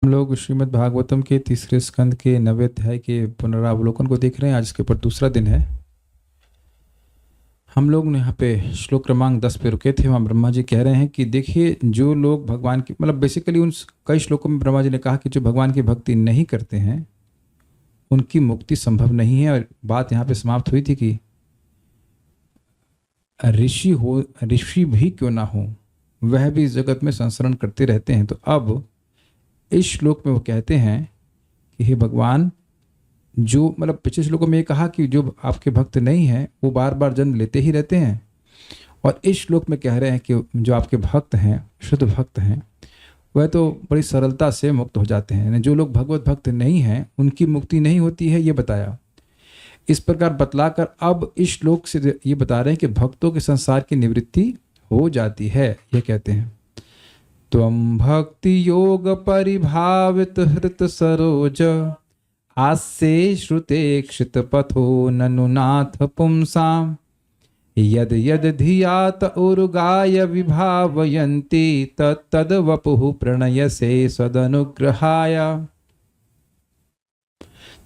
हम लोग श्रीमद् भागवतम के तीसरे स्कंद के 90वें अध्याय के पुनरावलोकन को देख रहे हैं। आज इसके ऊपर दूसरा दिन है। हम लोग ने यहाँ पे श्लोक क्रमांक 10 पे रुके थे। वहाँ ब्रह्मा जी कह रहे हैं कि देखिए, जो लोग भगवान की बेसिकली उन कई श्लोकों में ब्रह्मा जी ने कहा कि जो भगवान की भक्ति नहीं करते हैं उनकी मुक्ति संभव नहीं है। और बात यहाँ पे समाप्त हुई थी कि ऋषि भी क्यों ना हो, वह भी इस जगत में संसरण करते रहते हैं। तो अब इस श्लोक में वो कहते हैं कि हे भगवान, जो पिछले श्लोकों में ये कहा कि जो आपके भक्त नहीं हैं वो बार बार जन्म लेते ही रहते हैं, और इस श्लोक में कह रहे हैं कि जो आपके भक्त हैं, शुद्ध भक्त हैं, वह तो बड़ी सरलता से मुक्त हो जाते हैं। यानी जो लोग भगवत भक्त नहीं हैं उनकी मुक्ति नहीं होती है, ये बताया। इस प्रकार बतलाकर अब इस श्लोक से ये बता रहे हैं कि भक्तों के संसार की निवृत्ति हो जाती है। ये कहते हैं, त्वं भक्ति योग परिभावित हृत सरोज हास्ये श्रुते क्षित पथो ननुनाथ पुंसाम यद यद धियात उर्गाय विभावयन्ति तद वपुः प्रणयसे सदनुग्रहाय।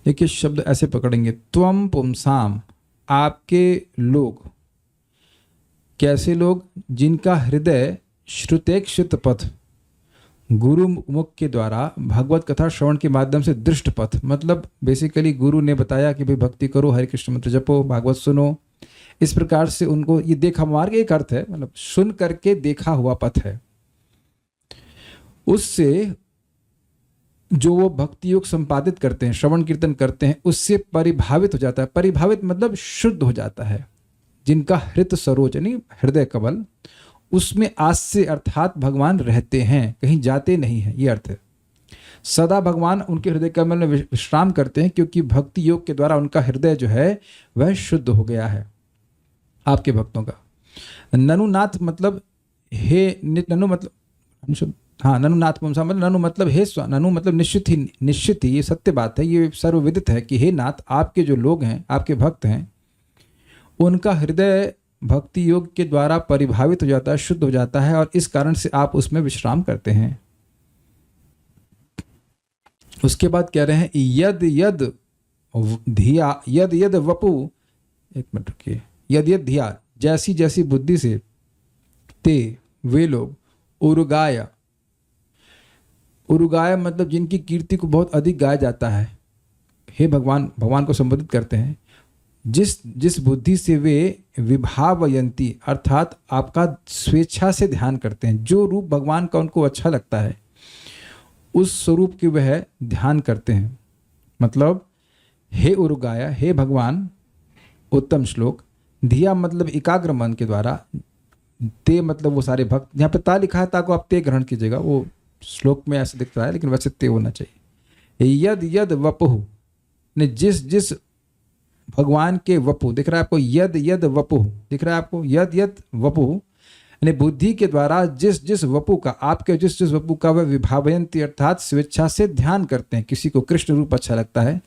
देखिए, शब्द ऐसे पकड़ेंगे, त्वम पुंसाम, आपके लोग। कैसे लोग? जिनका हृदय श्रुतेक्षित पथ, गुरु मुख के द्वारा भगवत कथा श्रवण के माध्यम से दृष्ट पथ, बेसिकली गुरु ने बताया कि भाई भक्ति करो, हरे कृष्ण मंत्र जपो, भागवत सुनो। इस प्रकार से उनको ये देखा मार्ग एक अर्थ है, सुन करके देखा हुआ पथ है। उससे जो वो भक्ति योग संपादित करते हैं, श्रवण कीर्तन करते हैं, उससे परिभावित हो जाता है। परिभावित मतलब शुद्ध हो जाता है। जिनका हृत सरोज यानी हृदय कमल, उसमें आस्य अर्थात भगवान रहते हैं, कहीं जाते नहीं हैं, ये अर्थ है। सदा भगवान उनके हृदय कमल में विश्राम करते हैं, क्योंकि भक्ति योग के द्वारा उनका हृदय जो है वह शुद्ध हो गया है आपके भक्तों का। ननुनाथ मतलब हे, ननु मतलब हाँ, ननुनाथ पुंसा मतलब ननु मतलब हे, ननु मतलब निश्चित ही ये सत्य बात है, ये सर्वविदित है कि हे नाथ, आपके जो लोग हैं, आपके भक्त हैं, उनका हृदय भक्ति योग के द्वारा परिभावित हो जाता है, शुद्ध हो जाता है, और इस कारण से आप उसमें विश्राम करते हैं। उसके बाद कह रहे हैं, यद यद धिया यद यद वपु, एक मिनट रुकिए, यद यद धिया, जैसी जैसी बुद्धि से, ते वे लोग, उर्गाय, उर्गाय मतलब जिनकी कीर्ति को बहुत अधिक गाया जाता है। हे भगवान, भगवान को संबोधित करते हैं। जिस बुद्धि से वे विभावयंती अर्थात आपका स्वेच्छा से ध्यान करते हैं, जो रूप भगवान का उनको अच्छा लगता है उस स्वरूप के वह ध्यान करते हैं। हे उर्गाया, हे भगवान, उत्तम श्लोक। धिया मतलब एकाग्र मन के द्वारा, ते मतलब वो सारे भक्त। यहाँ पे ता लिखा है, ता को आप ते ग्रहण कीजिएगा, वो श्लोक में ऐसे दिख रहा है लेकिन वैसे ते होना चाहिए। यद यद वपुः ने जिस भगवान के वपु दिख रहा है आपको, यद यद वपुः दिख रहा है आपको, यद यद वपुः यानी बुद्धि के द्वारा जिस वपु का, आपके जिस वपु का वह विभावयंती अर्थात स्वेच्छा से ध्यान करते हैं। किसी को कृष्ण रूप अच्छा लगता है,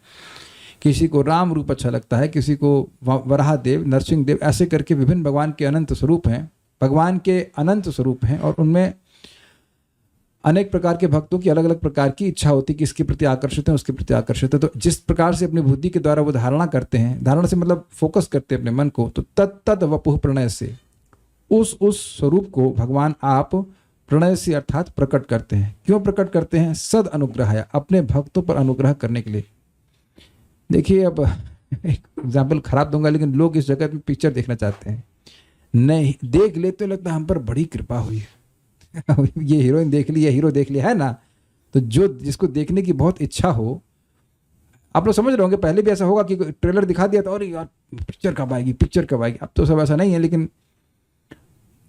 किसी को राम रूप अच्छा लगता है, किसी को वराह देव, नरसिंह देव, ऐसे करके विभिन्न भगवान के अनंत स्वरूप हैं। भगवान के अनंत स्वरूप हैं और उनमें अनेक प्रकार के भक्तों की अलग अलग प्रकार की इच्छा होती है कि इसके प्रति आकर्षित है, उसके प्रति आकर्षित है। तो जिस प्रकार से अपनी बुद्धि के द्वारा वो धारणा करते हैं, धारणा से मतलब फोकस करते हैं अपने मन को, तो तद वपुः प्रणय से उस स्वरूप को भगवान आप प्रणय से अर्थात प्रकट करते हैं। क्यों प्रकट करते हैं? सद अनुग्रह, अपने भक्तों पर अनुग्रह करने के लिए। देखिए, अब एक एग्जाम्पल खराब दूंगा, लेकिन लोग इस जगत में पिक्चर देखना चाहते हैं, नहीं देख लेते लगता है हम पर बड़ी कृपा हुई है ये हीरोइन देख ली, ये हीरो देख लिया है ना। तो जिसको देखने की बहुत इच्छा हो, आप लोग समझ रहे होंगे, पहले भी ऐसा होगा कि ट्रेलर दिखा दिया तो और यार पिक्चर कब आएगी, पिक्चर कब आएगी। अब तो सब ऐसा नहीं है, लेकिन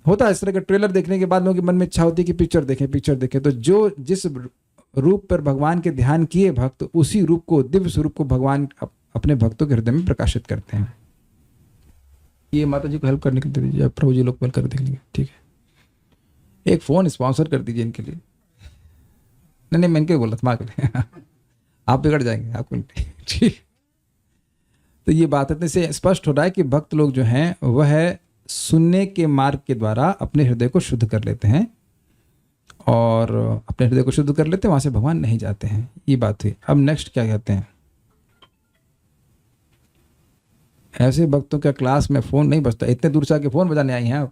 होता है इस तरह का। ट्रेलर देखने के बाद लोगों के मन में इच्छा होती है कि पिक्चर देखें। तो जो जिस रूप पर भगवान के ध्यान किए भक्त, उसी रूप को, दिव्य स्वरूप को भगवान अपने भक्तों के हृदय में प्रकाशित करते हैं। ये माता जी को हेल्प करने के लिए दीजिए, प्रभु जी लोग कर देख लेंगे, ठीक है। एक फ़ोन स्पॉन्सर कर दीजिए इनके लिए। नहीं मैं इनके बोला था माँ के लिए आप बिगड़ जाएंगे, आपको ठीक। तो ये बात इतने से स्पष्ट हो रहा है कि भक्त लोग जो हैं वह सुनने के मार्ग के द्वारा अपने हृदय को शुद्ध कर लेते हैं और अपने हृदय को शुद्ध कर लेते हैं, वहाँ से भगवान नहीं जाते हैं। ये बात हुई। अब नेक्स्ट क्या कहते हैं, ऐसे भक्तों का क्लास में फ़ोन नहीं बजता। इतने दूर से आके फ़ोन बजाने आई हैं आप?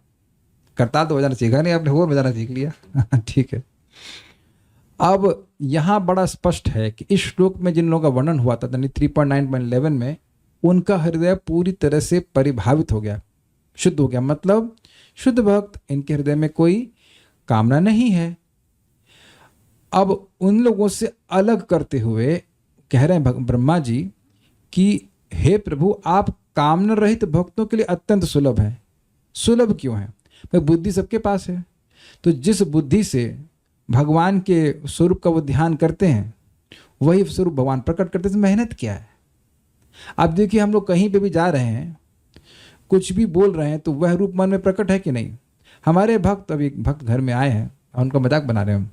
करताल तो बजाना सीखा नहीं आपने, फ़ोन बजाना सीख लिया। ठीक है। अब यहाँ बड़ा स्पष्ट है कि इस श्लोक में जिन लोगों का वर्णन हुआ था 3.9.11 में, उनका हृदय पूरी तरह से परिभावित हो गया, शुद्ध हो गया। मतलब शुद्ध भक्त, इनके हृदय में कोई कामना नहीं है। अब उन लोगों से अलग करते हुए कह रहे हैं ब्रह्मा जी कि हे प्रभु, आप कामना रहित भक्तों के लिए अत्यंत सुलभ हैं। सुलभ क्यों है? भाई बुद्धि सबके पास है, तो जिस बुद्धि से भगवान के स्वरूप का वो ध्यान करते हैं, वही स्वरूप भगवान प्रकट करते हैं। मेहनत क्या है? आप देखिए, हम लोग कहीं पे भी जा रहे हैं, कुछ भी बोल रहे हैं, तो वह रूप मन में प्रकट है कि नहीं? हमारे भक्त, अभी एक भक्त घर में आए हैं और उनका मजाक बना रहे हैं हम,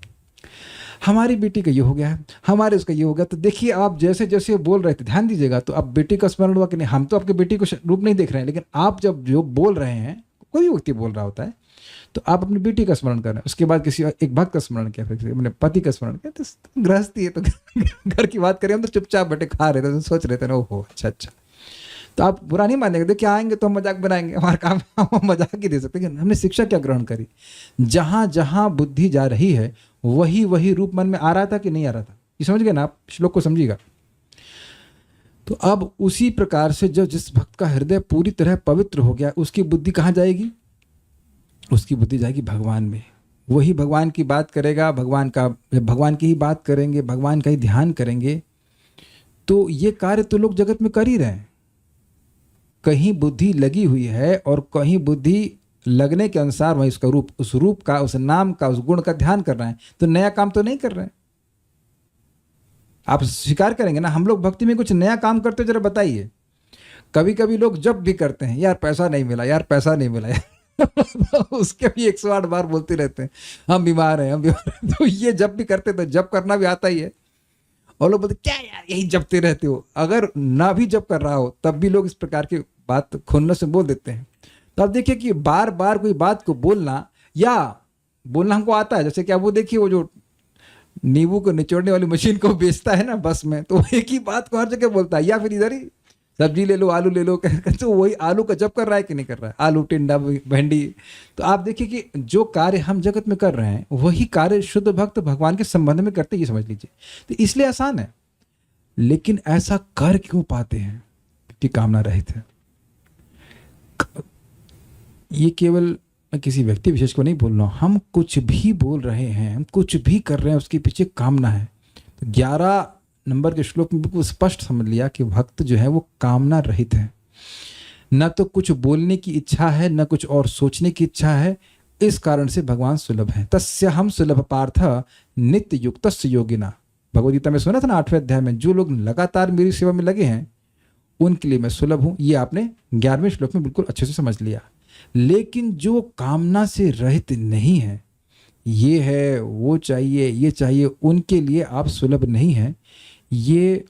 हमारी बेटी का ये हो गया है, हमारे उसका ये हो गया। तो देखिए, आप जैसे जैसे बोल रहे थे, ध्यान दीजिएगा, तो अब बेटी का स्मरण हुआ कि नहीं? हम तो आपके बेटी को रूप नहीं देख रहे हैं, लेकिन आप जब जो बोल रहे हैं, कोई व्यक्ति बोल रहा होता है, तो आप अपनी बेटी का स्मरण कर रहे हैं, उसके बाद किसी एक भक्त का स्मरण किया, फिर अपने पति का स्मरण किया। तो गृहस्थी है, तो घर की बात करें हम, तो चुपचाप बैठे खा रहे थे, तो सोच रहे थे ना, ओहो अच्छा अच्छा। तो आप बुरा नहीं मानेंगे, देखिए आएंगे तो हम मजाक बनाएंगे, हमारा काम हम मजाक ही दे सकते हैं। हमने शिक्षा क्या ग्रहण करी? जहाँ जहाँ बुद्धि जा रही है, वही वही रूप मन में आ रहा था कि नहीं आ रहा था? ये समझ गए ना आप? श्लोक को समझिएगा। तो अब उसी प्रकार से जो जिस भक्त का हृदय पूरी तरह पवित्र हो गया, उसकी बुद्धि कहाँ जाएगी? उसकी बुद्धि जाएगी भगवान में। वही भगवान की बात करेगा, भगवान की ही बात करेंगे, भगवान का ही ध्यान करेंगे। तो ये कार्य तो लोग जगत में कर ही रहे हैं। कहीं बुद्धि लगी हुई है और कहीं बुद्धि लगने के अनुसार वही उसका रूप, उस रूप का, उस नाम का, उस गुण का ध्यान कर रहे हैं। तो नया काम तो नहीं कर रहे हैं। आप स्वीकार करेंगे ना, हम लोग भक्ति में कुछ नया काम करते, जरा बताइए। कभी कभी लोग जब भी करते हैं, यार पैसा नहीं मिला, यार पैसा नहीं मिला, यार उसके भी 108 बार बोलते रहते हैं, हम बीमार हैं, हम बीमार हैं। तो ये जब भी करते तो जब करना भी आता ही है, और लोग बोलते क्या यार यही जपते रहते हो। अगर ना भी जब कर रहा हो तब भी लोग इस प्रकार की बात खुन्नस से बोल देते हैं। तो आप देखिए कि बार बार कोई बात को बोलना, या बोलना हमको आता है, जैसे कि आप वो देखिए, वो जो नींबू को निचोड़ने वाली मशीन को बेचता है ना बस में, तो एक ही बात को हर जगह बोलता है, या फिर इधर ही सब्जी ले लो, आलू ले लो, तो वही आलू का जब कर रहा है कि नहीं कर रहा है? आलू, टिंडा, भिंडी। तो आप देखिए कि जो कार्य हम जगत में कर रहे हैं, वही कार्य शुद्ध भक्त भगवान के संबंध में करते, ये समझ लीजिए। तो इसलिए आसान है। लेकिन ऐसा कर क्यों पाते हैं कि कामना रहित है? ये केवल मैं किसी व्यक्ति विशेष को नहीं बोल रहा हूँ, हम कुछ भी बोल रहे हैं, हम कुछ भी कर रहे हैं, उसके पीछे कामना है। तो 11 नंबर के श्लोक में बिल्कुल स्पष्ट समझ लिया कि भक्त जो है वो कामना रहित है। न तो कुछ बोलने की इच्छा है, न कुछ और सोचने की इच्छा है। इस कारण से भगवान सुलभ है। तस्य हम सुलभ पार्थ नित्य युक्तस्य योगिना। भगवद गीता में सुना था ना 8वें अध्याय में, जो लोग लगातार मेरी सेवा में लगे हैं उनके लिए मैं सुलभ हूं। ये आपने 11वें श्लोक में बिल्कुल अच्छे से समझ लिया। लेकिन जो कामना से रहित नहीं है, ये है वो चाहिए, ये चाहिए, उनके लिए आप सुलभ नहीं है। ये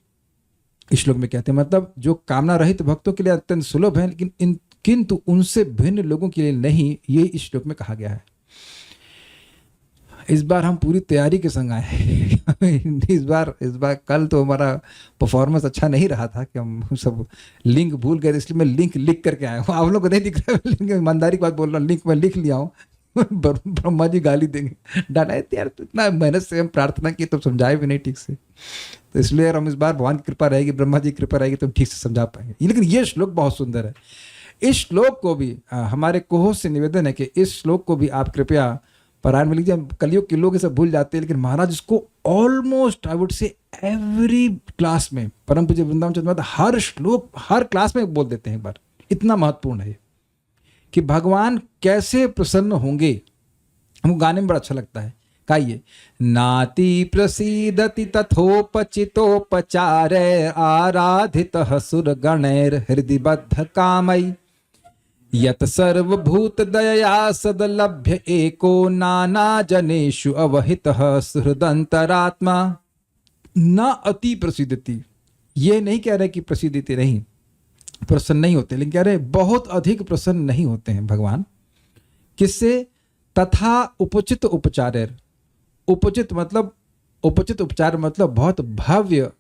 इस श्लोक में कहते हैं। मतलब जो कामना रहित भक्तों के लिए अत्यंत सुलभ है, लेकिन किंतु उनसे भिन्न लोगों के लिए नहीं, ये इस श्लोक में कहा गया है। इस बार हम पूरी तैयारी के संग आए हैं। इस बार कल तो हमारा परफॉर्मेंस अच्छा नहीं रहा था कि हम सब लिंक भूल गए, इसलिए मैं लिंक लिख करके आया हूँ। आप लोग को नहीं दिख रहा है, लिंक, ईमानदारी की बात बोल रहा हूँ, लिंक मैं लिख लिया हूँ। ब्रह्मा जी गाली देंगे, डाटा है यार, तो इतना मेहनत से हम प्रार्थना की तो समझाए भी नहीं ठीक से। तो इसलिए यार हम इस बार भगवान की कृपा रहेगी, ब्रह्मा जी की कृपा रहेगी तो हम ठीक से समझा पाएंगे। लेकिन ये श्लोक बहुत सुंदर है। इस श्लोक को भी हमारे कोह से निवेदन है कि इस श्लोक को भी आप कृपया पारायण में लीजिए। कलयुग के लोग सब भूल जाते हैं, लेकिन महाराज इसको almost I would say every class में, परम पूज्य वृंदावन चंद्र हर श्लोक हर क्लास में बोल देते हैं एक बार। इतना महत्वपूर्ण है कि भगवान कैसे प्रसन्न होंगे। हमको गाने में बड़ा अच्छा लगता है। काइए, नाति प्रसीदति तथोपचितोपचार आराधित सुरगणैर हृदय बद्ध कामई यत सर्वभूत दया सदलभ्य एको नाना जनेषु अवहितः सुहृदंतरात्मा। न अति प्रसिद्धति, ये नहीं कह रहे कि प्रसिद्धति नहीं, प्रसन्न नहीं होते, लेकिन कह रहे बहुत अधिक प्रसन्न नहीं होते हैं भगवान। किससे? तथा उपचित उपचारेर, उपचित उपचार मतलब बहुत भव्य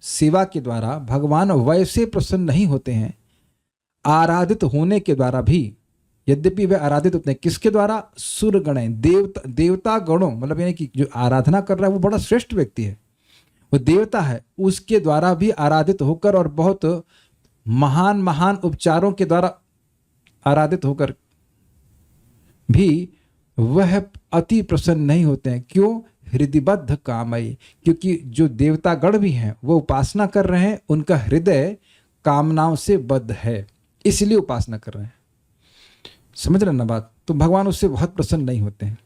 सेवा के द्वारा भगवान वैसे प्रसन्न नहीं होते हैं आराधित होने के द्वारा भी। यद्यपि वे आराधित होते हैं किसके द्वारा? सुर गण, देवता गणों, मतलब यानी कि जो आराधना कर रहा है वो बड़ा श्रेष्ठ व्यक्ति है, वो देवता है, उसके द्वारा भी आराधित होकर और बहुत महान महान उपचारों के द्वारा आराधित होकर भी वह अति प्रसन्न नहीं होते हैं। क्यों? हृदयबद्ध कामयी, क्योंकि जो देवता गण भी हैं वो उपासना कर रहे हैं, उनका हृदय कामनाओं से बद्ध है, इसलिए उपासना कर रहे हैं। समझ रहे ना बात? तो भगवान उससे बहुत प्रसन्न नहीं होते हैं।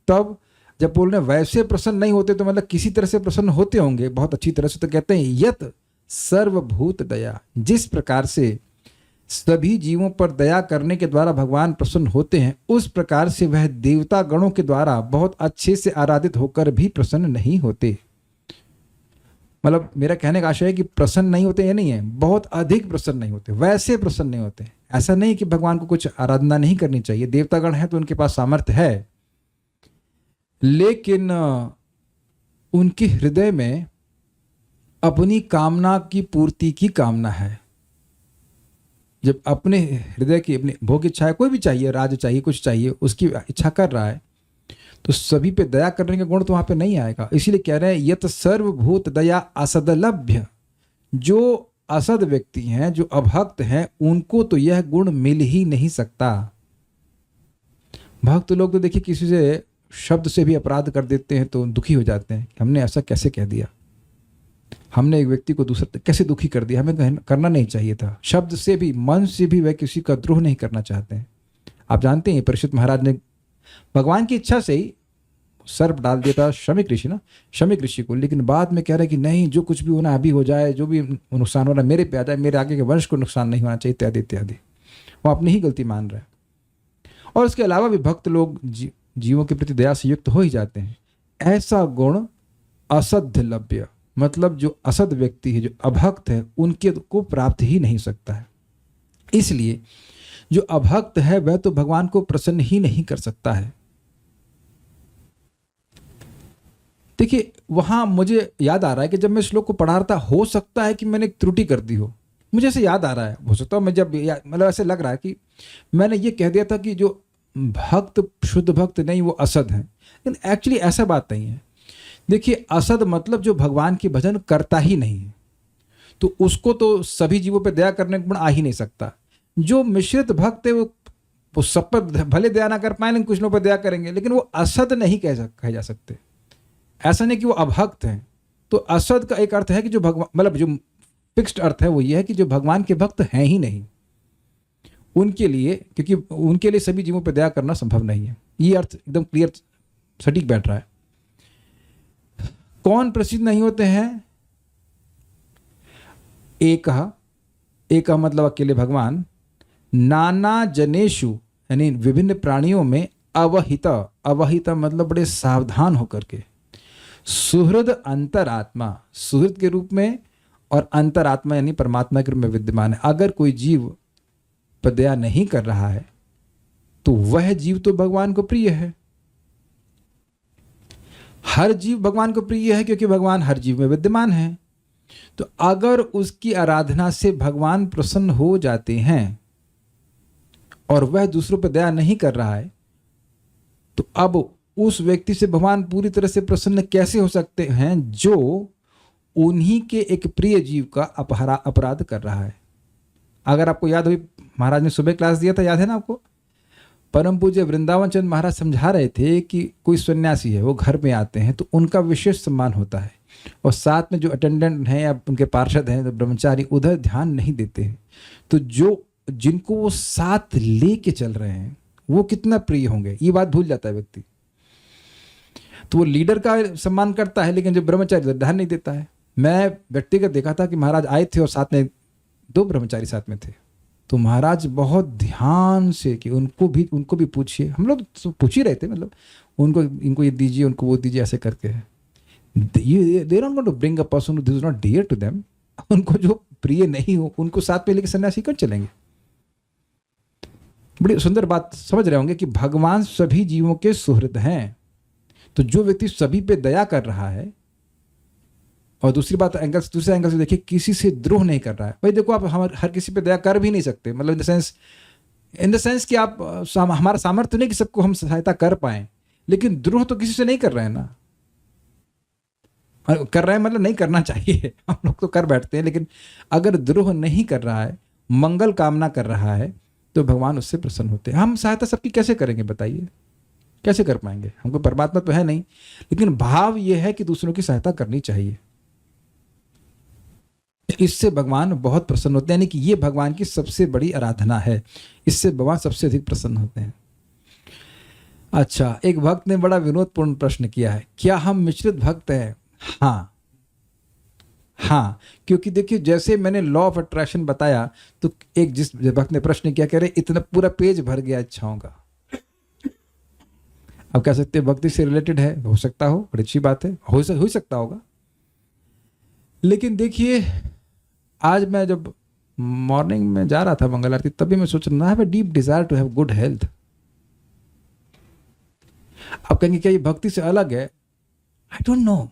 तब जब बोल रहे हैं वैसे प्रसन्न नहीं होते, तो मतलब किसी तरह से प्रसन्न होते होंगे, बहुत अच्छी तरह से। तो कहते हैं यत सर्वभूत दया, जिस प्रकार से सभी जीवों पर दया करने के द्वारा भगवान प्रसन्न होते हैं, उस प्रकार से वह देवता गणों के द्वारा बहुत अच्छे से आराधित होकर भी प्रसन्न नहीं होते। मतलब मेरा कहने का आशय है कि प्रसन्न नहीं होते ये नहीं है, बहुत अधिक प्रसन्न नहीं होते, वैसे प्रसन्न नहीं होते। ऐसा नहीं कि भगवान को कुछ आराधना नहीं करनी चाहिए, देवतागण है तो उनके पास सामर्थ्य है, लेकिन उनके हृदय में अपनी कामना की पूर्ति की कामना है। जब अपने हृदय की अपनी भोग इच्छा है, कोई भी चाहिए, राज्य चाहिए, कुछ चाहिए, उसकी इच्छा कर रहा है, तो सभी पे दया करने का गुण तो वहां पे नहीं आएगा। इसीलिए कह रहे हैं यत सर्वभूत दया असदलभ्य, जो असद व्यक्ति हैं, जो अभक्त हैं, उनको तो यह गुण मिल ही नहीं सकता। भक्त लोग तो देखिए किसी से शब्द से भी अपराध कर देते हैं तो दुखी हो जाते हैं, हमने ऐसा कैसे कह दिया, हमने एक व्यक्ति को दूसरा कैसे दुखी कर दिया, हमें करना नहीं चाहिए था। शब्द से भी, मन से भी वह किसी का द्रोह नहीं करना चाहते हैं। आप जानते हैं परीक्षित महाराज ने भगवान की इच्छा से ही सर्प डाल दिया था शमिक ऋषि ना, शमिक ऋषि को, लेकिन बाद में कह रहे कि नहीं, जो कुछ भी होना अभी हो जाए, जो भी नुकसान हो रहा है मेरे पे आ जाए, मेरे आगे के वंश को नुकसान नहीं होना चाहिए, इत्यादि इत्यादि। वो अपनी ही गलती मान रहे हैं। और इसके अलावा भी भक्त लोग जीवों के प्रति दया से युक्त हो ही जाते हैं। ऐसा गुण असद्ध लभ्य, मतलब जो असद व्यक्ति है, जो अभक्त है, उनके को प्राप्त ही नहीं सकता है। इसलिए जो अभक्त है वह तो भगवान को प्रसन्न ही नहीं कर सकता है। देखिए वहां मुझे याद आ रहा है कि जब मैं श्लोक को पढ़ा रहा था, हो सकता है कि मैंने एक त्रुटि कर दी हो, मुझे ऐसे याद आ रहा है, हो सकता है मैं जब मतलब ऐसे लग रहा है कि मैंने ये कह दिया था कि जो भक्त शुद्ध भक्त नहीं वो असद है, लेकिन एक्चुअली ऐसा बात नहीं है। देखिए असद मतलब जो भगवान की भजन करता ही नहीं है, तो उसको तो सभी जीवों पे दया करने का गुण आ ही नहीं सकता। जो मिश्रित भक्त है वो सब पर भले दया ना कर पाए, लेकिन कुछ लोगों पर दया करेंगे, लेकिन वो असद नहीं कहे जा सकते। ऐसा नहीं कि वो अभक्त हैं। तो असद का एक अर्थ है कि जो भगवान, मतलब जो फिक्स्ड अर्थ है वो ये है कि जो भगवान के भक्त हैं ही नहीं, उनके लिए, क्योंकि उनके लिए सभी जीवों पर दया करना संभव नहीं है। ये अर्थ एकदम क्लियर सटीक बैठ रहा है। कौन प्रसिद्ध नहीं होते हैं? एक मतलब अकेले भगवान, नाना जनेशु यानी विभिन्न प्राणियों में, अवहित मतलब बड़े सावधान होकर के, सुहृद अंतरात्मा, सुहृद के रूप में, और अंतरात्मा यानी परमात्मा के रूप में विद्यमान है। अगर कोई जीव पर दया नहीं कर रहा है तो वह जीव तो भगवान को प्रिय है। हर जीव भगवान को प्रिय है क्योंकि भगवान हर जीव में विद्यमान है। तो अगर उसकी आराधना से भगवान प्रसन्न हो जाते हैं और वह दूसरों पर दया नहीं कर रहा है, तो अब उस व्यक्ति से भगवान पूरी तरह से प्रसन्न कैसे हो सकते हैं जो उन्हीं के एक प्रिय जीव का अपराध कर रहा है। अगर आपको याद हो, महाराज ने सुबह क्लास दिया था, याद है ना आपको? परम पूज्य वृंदावन चंद महाराज समझा रहे थे कि कोई सन्यासी है, वो घर में आते हैं तो उनका विशेष सम्मान होता है, और साथ में जो अटेंडेंट हैं या उनके पार्षद हैं, तो ब्रह्मचारी, उधर ध्यान नहीं देते हैं। तो जिनको वो साथ लेके चल रहे हैं वो कितना प्रिय होंगे, ये बात भूल जाता है व्यक्ति। तो वो लीडर का सम्मान करता है, लेकिन जो ब्रह्मचारी ध्यान नहीं देता है। मैं व्यक्तिगत देखा था कि महाराज आए थे और साथ में 2 ब्रह्मचारी साथ में थे, तो महाराज बहुत ध्यान से कि उनको भी पूछिए। हम लोग तो पूछ ही रहे थे, मतलब इनको ये दीजिए, उनको वो दीजिए, ऐसे करके है। They don't want to bring a person who is not dear to them. उनको जो प्रिय नहीं हो उनको साथ में लेके सन्यासी कर चलेंगे। बड़ी सुंदर बात समझ रहे होंगे कि भगवान सभी जीवों के सुहृद हैं। तो जो व्यक्ति सभी पे दया कर रहा है, और दूसरी बात दूसरे एंगल से देखिए, किसी से द्रोह नहीं कर रहा है। भाई देखो, आप हर किसी पे दया कर भी नहीं सकते, मतलब इन द सेंस कि आप हमारा सामर्थ्य नहीं कि सबको हम सहायता कर पाए, लेकिन द्रोह तो किसी से नहीं कर रहे हैं ना। कर रहे हैं मतलब नहीं करना चाहिए, हम लोग तो कर बैठते हैं, लेकिन अगर द्रोह नहीं कर रहा है, मंगल कामना कर रहा है, तो भगवान उससे प्रसन्न होते हैं। हम सहायता सबकी कैसे करेंगे बताइए, कैसे कर पाएंगे? हमको परमात्मा तो है नहीं, लेकिन भाव यह है कि दूसरों की सहायता करनी चाहिए। इससे भगवान बहुत प्रसन्न होते हैं, यानी कि ये भगवान की सबसे बड़ी आराधना है, इससे भगवान सबसे अधिक प्रसन्न होते हैं। अच्छा, एक भक्त ने बड़ा विनोदपूर्ण प्रश्न किया है, क्या हम मिश्रित भक्त हैं? हाँ हाँ, क्योंकि देखिए जैसे मैंने लॉ ऑफ अट्रैक्शन बताया, तो एक जिस भक्त ने प्रश्न किया, कह रहे इतना पूरा पेज भर गया इच्छाओं का। अब कह सकते हैं भक्ति से रिलेटेड है, हो सकता हो, बड़ी अच्छी बात है, हो सकता होगा। लेकिन देखिए, आज मैं जब मॉर्निंग में जा रहा था मंगल आरती, तभी मैं सोच रहा, I have a deep desire to have good health. आप कहेंगे क्या ये भक्ति से अलग है? आई डोंट नो,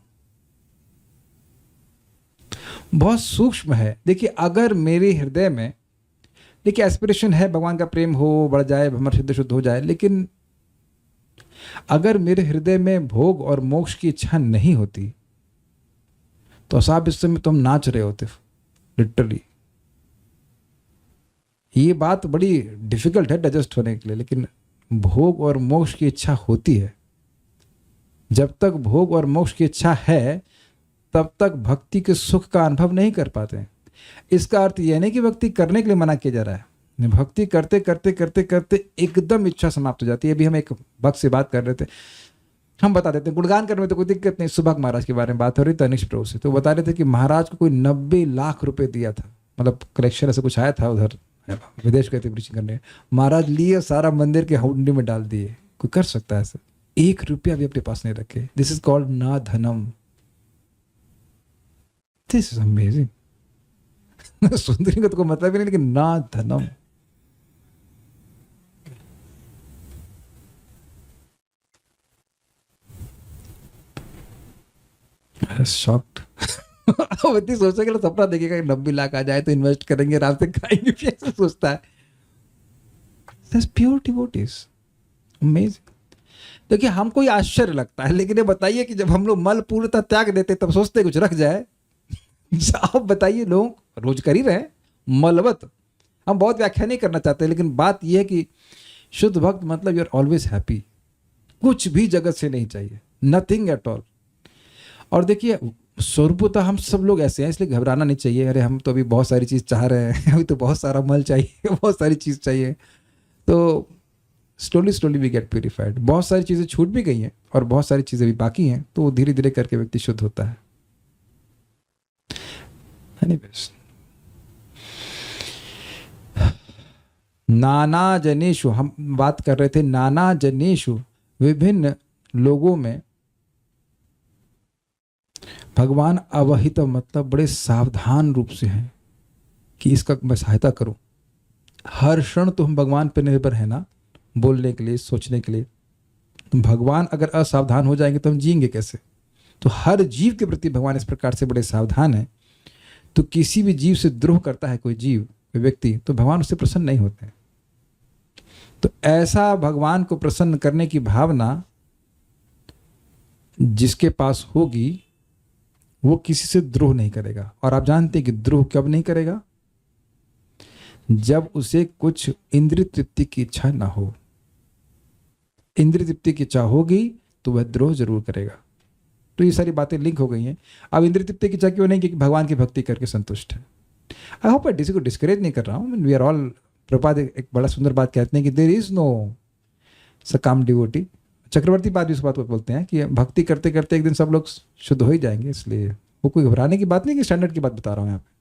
बहुत सूक्ष्म है। देखिए, अगर मेरे हृदय में, देखिए एस्पिरेशन है भगवान का प्रेम हो, बढ़ जाए, हमारा शुद्ध शुद्ध हो जाए, लेकिन अगर मेरे हृदय में भोग और मोक्ष की इच्छा नहीं होती, तो साहब इस समय तो हम नाच रहे होते लिटरली। ये बात बड़ी डिफिकल्ट है डाइजेस्ट होने के लिए, लेकिन भोग और मोक्ष की इच्छा होती है। जब तक भोग और मोक्ष की इच्छा है, तब तक भक्ति के सुख का अनुभव नहीं कर पाते। इसका अर्थ यह नहीं कि भक्ति करने के लिए मना किया जा रहा है। भक्ति करते करते करते करते एकदम इच्छा समाप्त हो जाती है। अभी हम एक भक्त से बात कर रहे थे, हम बता देते हैं, गुणगान करने में तो कोई दिक्कत नहीं। सुभाग महाराज के बारे में बात हो रही थी तनिष्क प्रभु से, तो बता रहे थे कि महाराज को कोई 90 लाख रुपए दिया था, मतलब कलेक्शन ऐसा कुछ आया था, उधर विदेश गए थे प्रीचिंग करने। महाराज लिए, सारा मंदिर के हुंडी में डाल दिए। कोई कर सकता है ऐसा? 1 रुपया भी अपने पास नहीं रखे। दिस इज कॉल्ड ना धनम। This is amazing. सुंदरी का तो कोई मतलब ही नहीं, लेकिन ना धनम। शॉक्ड। इतनी सोचेगा ना, सपना देखेगा 90 लाख आ जाए तो इन्वेस्ट करेंगे, आराम से खाएंगे, ऐसा सोचता है। That's pure devotees. Amazing. देखिए, हमको ये आश्चर्य लगता है, लेकिन ये बताइए कि जब हम लोग मल पूर्णतः त्याग देते, तब सोचते कुछ रख जाए। आप बताइए, लोग रोज कर ही रहे हैं मलवत। हम बहुत व्याख्या नहीं करना चाहते, लेकिन बात यह है कि शुद्ध भक्त मतलब यू आर ऑलवेज हैप्पी, कुछ भी जगत से नहीं चाहिए, नथिंग एट ऑल। और देखिए, स्वरूपतः हम सब लोग ऐसे हैं, इसलिए घबराना नहीं चाहिए। अरे हम तो अभी बहुत सारी चीज़ चाह रहे हैं, अभी तो बहुत सारा मल चाहिए, बहुत सारी चीज़ चाहिए। तो स्लोली वी गेट प्यूरिफाइड। बहुत सारी चीज़ें छूट भी गई हैं और बहुत सारी चीज़ें भी बाकी हैं, तो धीरे धीरे करके व्यक्ति शुद्ध होता है। एनीवेज, नाना जनेषु, हम बात कर रहे थे नाना जनेषु, विभिन्न लोगों में भगवान अवहित, मतलब बड़े सावधान रूप से हैं कि इसका मैं सहायता करूं। हर क्षण तो हम भगवान पर निर्भर है ना, बोलने के लिए, सोचने के लिए। तो भगवान अगर असावधान हो जाएंगे तो हम जिएंगे कैसे? तो हर जीव के प्रति भगवान इस प्रकार से बड़े सावधान है। तो किसी भी जीव से द्रोह करता है कोई जीव, कोई व्यक्ति, तो भगवान उससे प्रसन्न नहीं होते हैं। तो ऐसा भगवान को प्रसन्न करने की भावना जिसके पास होगी, वो किसी से द्रोह नहीं करेगा। और आप जानते हैं कि द्रोह कब नहीं करेगा? जब उसे कुछ इंद्रिय तृप्ति की इच्छा ना हो। इंद्रिय तृप्ति की इच्छा होगी तो वह द्रोह जरूर करेगा। तो ये सारी बातें लिंक हो गई हैं। अब इंद्रिय तृप्ति की इच्छा क्यों नहीं? क्योंकि भगवान की भक्ति करके संतुष्ट है। आई होप किसी को डिस्करेज नहीं कर रहा हूँ। वी आर ऑल, प्रपाद एक बड़ा सुंदर बात कहते हैं कि देयर इज नो सकाम डिवोटी। चक्रवर्ती बात भी इस बात को बोलते हैं कि भक्ति करते करते एक दिन सब लोग शुद्ध हो ही जाएंगे। इसलिए वो कोई घबराने की बात नहीं, कि स्टैंडर्ड की बात बता रहा हूँ यहाँ पे।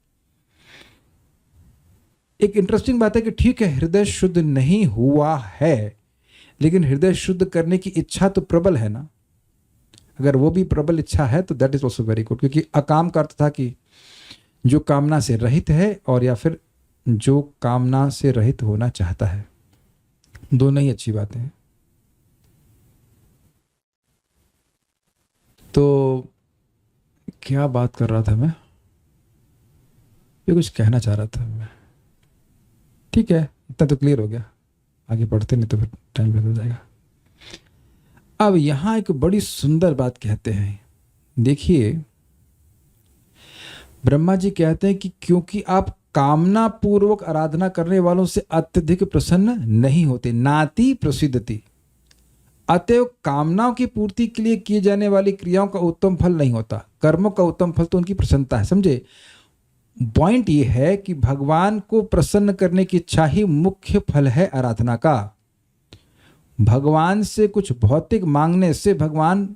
एक इंटरेस्टिंग बात है कि ठीक है, हृदय शुद्ध नहीं हुआ है, लेकिन हृदय शुद्ध करने की इच्छा तो प्रबल है ना। अगर वो भी प्रबल इच्छा है तो that is also very good, क्योंकि अकाम का अर्थ था कि जो कामना से रहित है, और या फिर जो कामना से रहित होना चाहता है। दोनों ही अच्छी बातें हैं। तो क्या बात कर रहा था मैं, ये कुछ कहना चाह रहा था मैं। ठीक है, इतना तो क्लियर हो गया, आगे बढ़ते नहीं तो फिर टाइम वेस्ट हो जाएगा। अब यहाँ एक बड़ी सुंदर बात कहते हैं, देखिए ब्रह्मा जी कहते हैं कि क्योंकि आप कामना पूर्वक आराधना करने वालों से अत्यधिक प्रसन्न नहीं होते, नाति प्रसिद्धति, अतएव कामनाओं की पूर्ति के लिए किए जाने वाली क्रियाओं का उत्तम फल नहीं होता, कर्मों का उत्तम फल तो उनकी प्रसन्नता है। समझे, पॉइंट ये है कि भगवान को प्रसन्न करने की इच्छा ही मुख्य फल है आराधना का। भगवान से कुछ भौतिक मांगने से भगवान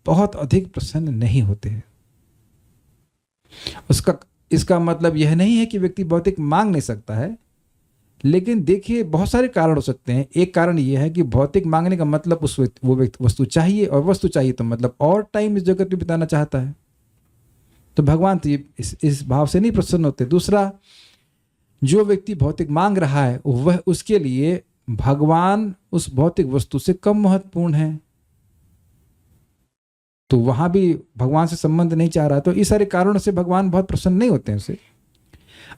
बहुत अधिक प्रसन्न नहीं होते हैं। इसका मतलब यह नहीं है कि व्यक्ति भौतिक मांग नहीं सकता है, लेकिन देखिए बहुत सारे कारण हो सकते हैं। एक कारण यह है कि भौतिक मांगने का मतलब वो व्यक्ति वस्तु चाहिए, और वस्तु चाहिए तो मतलब और टाइम इस जगत में बिताना चाहता है, तो भगवान तो इस भाव से नहीं प्रसन्न होते। दूसरा, जो व्यक्ति भौतिक मांग रहा है वह उसके लिए भगवान उस भौतिक वस्तु से कम महत्वपूर्ण है, तो वहां भी भगवान से संबंध नहीं चाह रहा, तो इस सारे कारणों से भगवान बहुत प्रसन्न नहीं होते हैं उसे।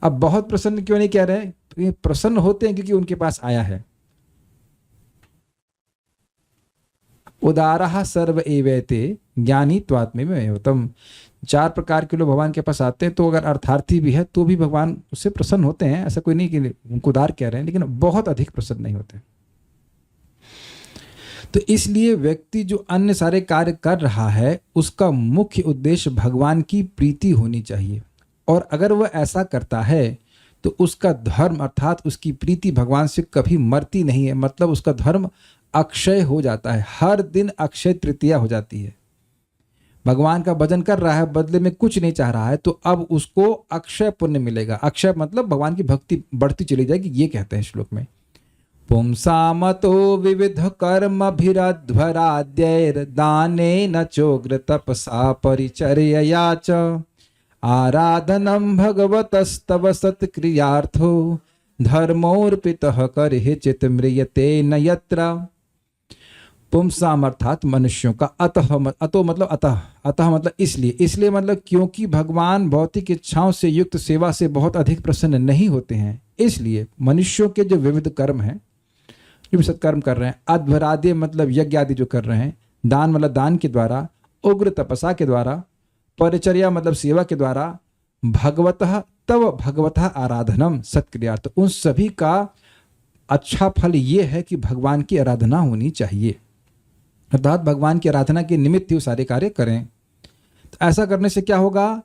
अब बहुत प्रसन्न क्यों नहीं कह रहे हैं, प्रसन्न होते हैं क्योंकि उनके पास आया है। उदारः सर्व एवैते ज्ञानी त्वात्मैव उत्तम। 4 प्रकार के लोग भगवान के पास आते हैं, तो अगर अर्थार्थी भी है तो भी भगवान उससे प्रसन्न होते हैं, ऐसा कोई नहीं कि उनको उदार कह रहे हैं, लेकिन बहुत अधिक प्रसन्न नहीं होते। तो इसलिए व्यक्ति जो अन्य सारे कार्य कर रहा है उसका मुख्य उद्देश्य भगवान की प्रीति होनी चाहिए, और अगर वह ऐसा करता है तो उसका धर्म अर्थात उसकी प्रीति भगवान से कभी मरती नहीं है, मतलब उसका धर्म अक्षय हो जाता है। हर दिन अक्षय तृतीया हो जाती है। भगवान का भजन कर रहा है, बदले में कुछ नहीं चाह रहा है, तो अब उसको अक्षय पुण्य मिलेगा। अक्षय मतलब भगवान की भक्ति बढ़ती चली जाएगी, ये कहते हैं श्लोक में। पुंसामतो विविध कर्मभिरध्वराद्यैर्दानेन चोग्र तपसा परिचर्यया च आराधनं भगवतस्तव सत्क्रियार्थो धर्मोर्पितः करहि चित म्रियते न यत्र। पुंसाम अर्थात मनुष्यों का, अतः मतलब अतः मतलब इसलिए मतलब क्योंकि भगवान भौतिक इच्छाओं से युक्त सेवा से बहुत अधिक प्रसन्न नहीं होते हैं, इसलिए मनुष्यों के जो विविध कर्म हैं, जो भी सत्कर्म कर रहे हैं, अध्वरादि मतलब यज्ञ आदि जो कर रहे हैं, दान मतलब दान के द्वारा, उग्र तपसा के द्वारा, परिचर्या मतलब सेवा के द्वारा, भगवतः आराधनम सत्क्रियार्थ, उन सभी का अच्छा फल ये है कि भगवान की आराधना होनी चाहिए, अर्थात भगवान की आराधना के निमित्त ही वो सारे कार्य करें। तो ऐसा करने से क्या होगा,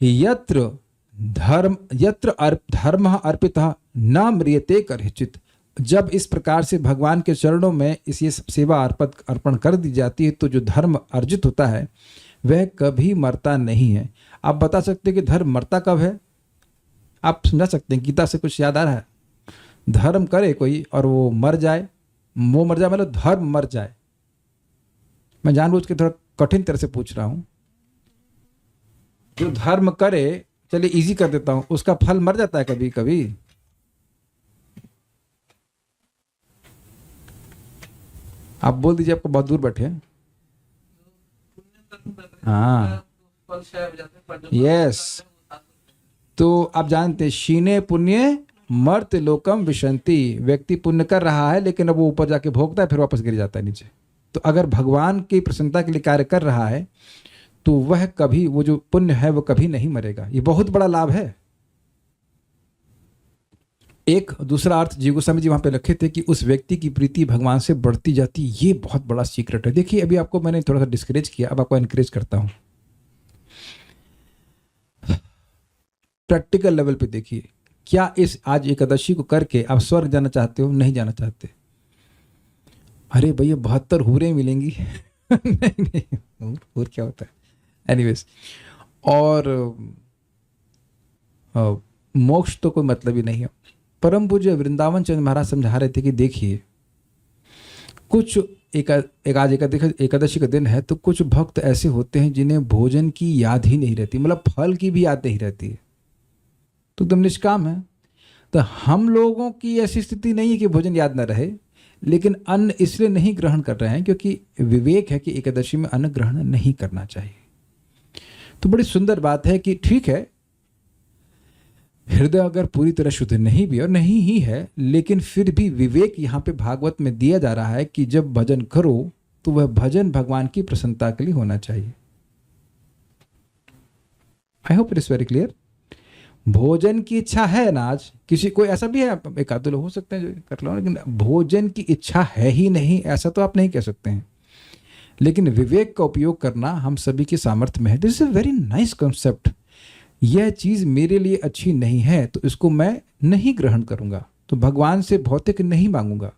यत्र धर्म अर्पितः न म्रियते करहिचित। जब इस प्रकार से भगवान के चरणों में इस सेवा अर्पण कर दी जाती है, तो जो धर्म अर्जित होता है वह कभी मरता नहीं है। आप बता सकते हैं कि धर्म मरता कब है? आप समझा सकते हैं? गीता से कुछ याद आ रहा है? धर्म करे कोई और वो मर जाए मतलब धर्म मर जाए। मैं जानबूझ के थोड़ा कठिन तरह से पूछ रहा हूं। जो धर्म करे, चलिए इजी कर देता हूं, उसका फल मर जाता है कभी कभी। आप बोल दीजिए, आपको बहुत दूर बैठे हैं। हाँ, यस। तो आप जानते हैं, शीने पुण्य मर्त लोकम विशंति। व्यक्ति पुण्य कर रहा है लेकिन अब वो ऊपर जाके भोगता है, फिर वापस गिर जाता है नीचे। तो अगर भगवान की प्रसन्नता के लिए कार्य कर रहा है तो वह कभी, वो जो पुण्य है वो कभी नहीं मरेगा। ये बहुत बड़ा लाभ है। एक दूसरा अर्थ जीव गोस्वामी जी वहां पे रखे थे कि उस व्यक्ति की प्रीति भगवान से बढ़ती जाती। ये बहुत बड़ा सीक्रेट है। देखिए, अभी आपको मैंने थोड़ा सा डिस्करेज किया, अब आपको एनकरेज करता हूं। प्रैक्टिकल लेवल पे देखिए, क्या इस आज एकादशी को करके आप स्वर्ग जाना चाहते हो? नहीं जाना चाहते? अरे भैया 72 हूरें मिलेंगी। नहीं, हूर क्या होता है? एनीवेज, और मोक्ष तो कोई मतलब ही नहीं है। परम पूज्य वृंदावन चंद्र महाराज समझा रहे थे कि देखिए, कुछ आज एकादशी का दिन है, तो कुछ भक्त ऐसे होते हैं जिन्हें भोजन की याद ही नहीं रहती, मतलब फल की भी याद नहीं रहती है, तो एकदम निष्काम है। तो हम लोगों की ऐसी स्थिति नहीं है कि भोजन याद ना रहे, लेकिन अन्न इसलिए नहीं ग्रहण कर रहे हैं क्योंकि विवेक है कि एकादशी में अन्न ग्रहण नहीं करना चाहिए। तो बड़ी सुंदर बात है कि ठीक है, हृदय अगर पूरी तरह शुद्ध नहीं भी और नहीं ही है, लेकिन फिर भी विवेक यहाँ पे भागवत में दिया जा रहा है कि जब भजन करो तो वह भजन भगवान की प्रसन्नता के लिए होना चाहिए। I hope it is very clear. भोजन की इच्छा है ना, आज किसी कोई ऐसा भी है, एक आध लोग हो सकते हैं जो कर लो, लेकिन भोजन की इच्छा है ही नहीं, ऐसा तो आप नहीं कह सकते हैं। लेकिन विवेक का उपयोग करना हम सभी के सामर्थ्य में है। This is a very nice concept. यह चीज मेरे लिए अच्छी नहीं है तो इसको मैं नहीं ग्रहण करूंगा, तो भगवान से भौतिक नहीं मांगूंगा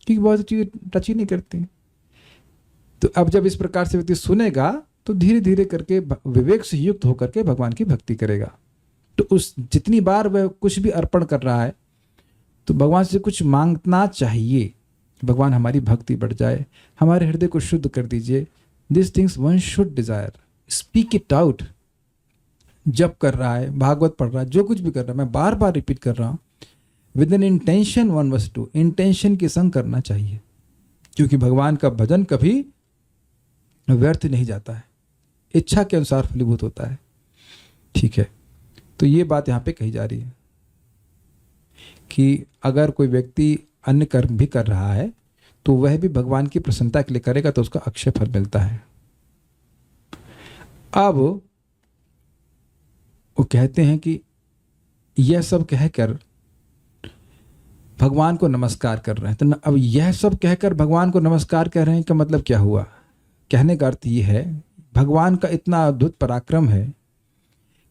क्योंकि बहुत चीज टच ही नहीं करती। तो अब जब इस प्रकार से व्यक्ति सुनेगा तो धीरे धीरे करके विवेक से युक्त होकर के भगवान की भक्ति करेगा। तो उस जितनी बार वह कुछ भी अर्पण कर रहा है तो भगवान से कुछ मांगना चाहिए, भगवान हमारी भक्ति बढ़ जाए, हमारे हृदय को शुद्ध कर दीजिए। This things one should desire, speak it out. जप कर रहा है, भागवत पढ़ रहा है, जो कुछ भी कर रहा है, मैं बार बार रिपीट कर रहा हूँ, विद एन इंटेंशन, वन वस टू, इंटेंशन के संग करना चाहिए, क्योंकि भगवान का भजन कभी व्यर्थ नहीं जाता है, इच्छा के अनुसार फलीभूत होता है। ठीक है, तो ये बात यहाँ पे कही जा रही है कि अगर कोई व्यक्ति अन्य कर्म भी कर रहा है तो वह भी भगवान की प्रसन्नता के लिए करेगा तो उसका अक्षय फल मिलता है। अब वो कहते हैं कि यह सब कहकर भगवान को नमस्कार कर रहे हैं। तो अब यह सब कहकर भगवान को नमस्कार कर रहे हैं का मतलब क्या हुआ? कहने का अर्थ यह है, भगवान का इतना अद्भुत पराक्रम है